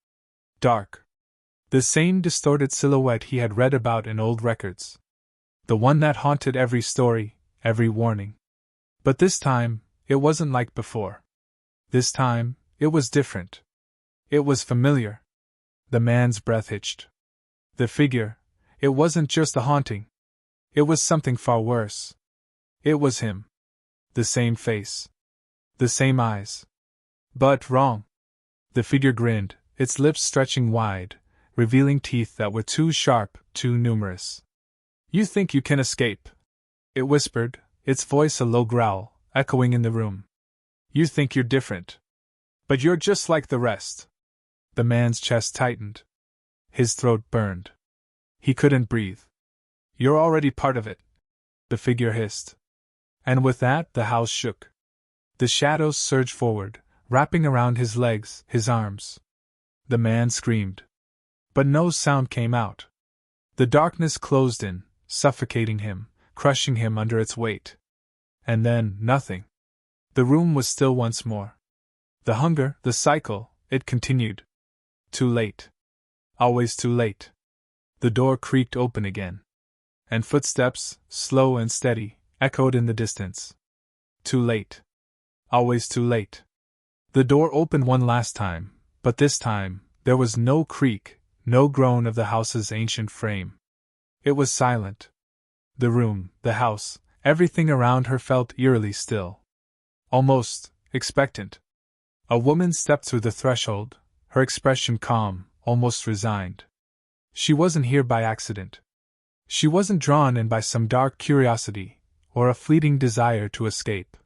Dark. The same distorted silhouette he had read about in old records. The one that haunted every story, every warning. But this time, it wasn't like before. This time, it was different. It was familiar. The man's breath hitched. The figure, it wasn't just a haunting. It was something far worse. It was him. The same face. The same eyes. But wrong. The figure grinned, its lips stretching wide, revealing teeth that were too sharp, too numerous. "You think you can escape?" it whispered, its voice a low growl, echoing in the room. "You think you're different. But you're just like the rest." The man's chest tightened. His throat burned. He couldn't breathe. "You're already part of it," the figure hissed. And with that, the house shook. The shadows surged forward, wrapping around his legs, his arms. The man screamed. But no sound came out. The darkness closed in, suffocating him, crushing him under its weight. And then, nothing. The room was still once more. The hunger, the cycle, it continued. Too late. Always too late. The door creaked open again. And footsteps, slow and steady, echoed in the distance. Too late. Always too late. The door opened one last time, but this time, there was no creak, no groan of the house's ancient frame. It was silent. The room, the house, everything around her felt eerily still. Almost expectant. A woman stepped through the threshold, her expression calm, almost resigned. She wasn't here by accident. She wasn't drawn in by some dark curiosity, or a fleeting desire to escape.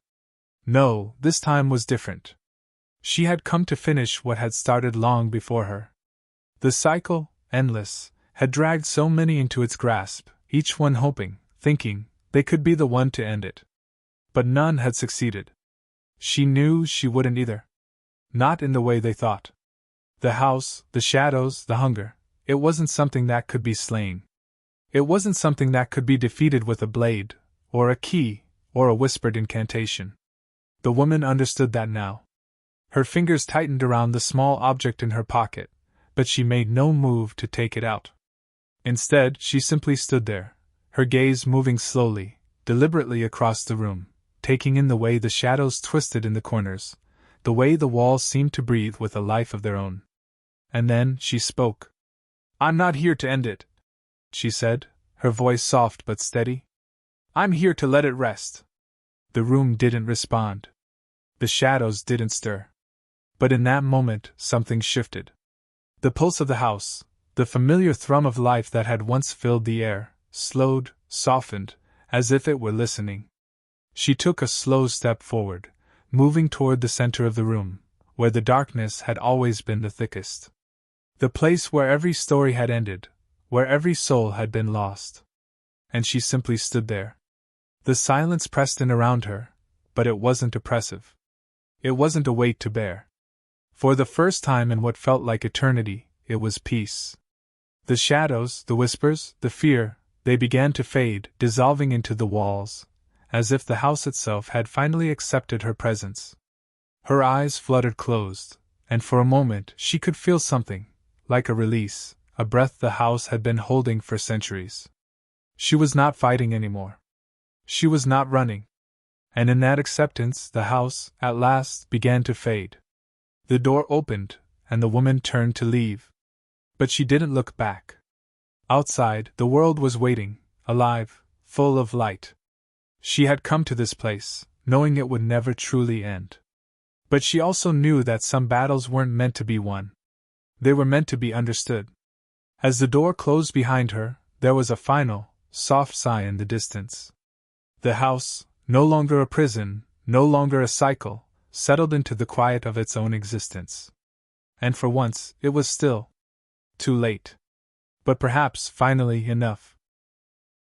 No, this time was different. She had come to finish what had started long before her. The cycle, endless, had dragged so many into its grasp, each one hoping, thinking, they could be the one to end it. But none had succeeded. She knew she wouldn't either. Not in the way they thought. The house, the shadows, the hunger, it wasn't something that could be slain. It wasn't something that could be defeated with a blade, or a key, or a whispered incantation. The woman understood that now. Her fingers tightened around the small object in her pocket, but she made no move to take it out. Instead, she simply stood there, her gaze moving slowly, deliberately across the room, taking in the way the shadows twisted in the corners, the way the walls seemed to breathe with a life of their own. And then she spoke. "I'm not here to end it," she said, her voice soft but steady. "I'm here to let it rest." The room didn't respond. The shadows didn't stir. But in that moment, something shifted. The pulse of the house, the familiar thrum of life that had once filled the air, slowed, softened, as if it were listening. She took a slow step forward, moving toward the center of the room, where the darkness had always been the thickest. The place where every story had ended, where every soul had been lost. And she simply stood there. The silence pressed in around her, but it wasn't oppressive. It wasn't a weight to bear. For the first time in what felt like eternity, it was peace. The shadows, the whispers, the fear, they began to fade, dissolving into the walls, as if the house itself had finally accepted her presence. Her eyes fluttered closed, and for a moment she could feel something, like a release, a breath the house had been holding for centuries. She was not fighting anymore. She was not running. And in that acceptance, the house, at last, began to fade. The door opened, and the woman turned to leave. But she didn't look back. Outside, the world was waiting, alive, full of light. She had come to this place, knowing it would never truly end. But she also knew that some battles weren't meant to be won. They were meant to be understood. As the door closed behind her, there was a final, soft sigh in the distance. The house, no longer a prison, no longer a cycle, settled into the quiet of its own existence. And for once, it was still too late. But perhaps, finally, enough.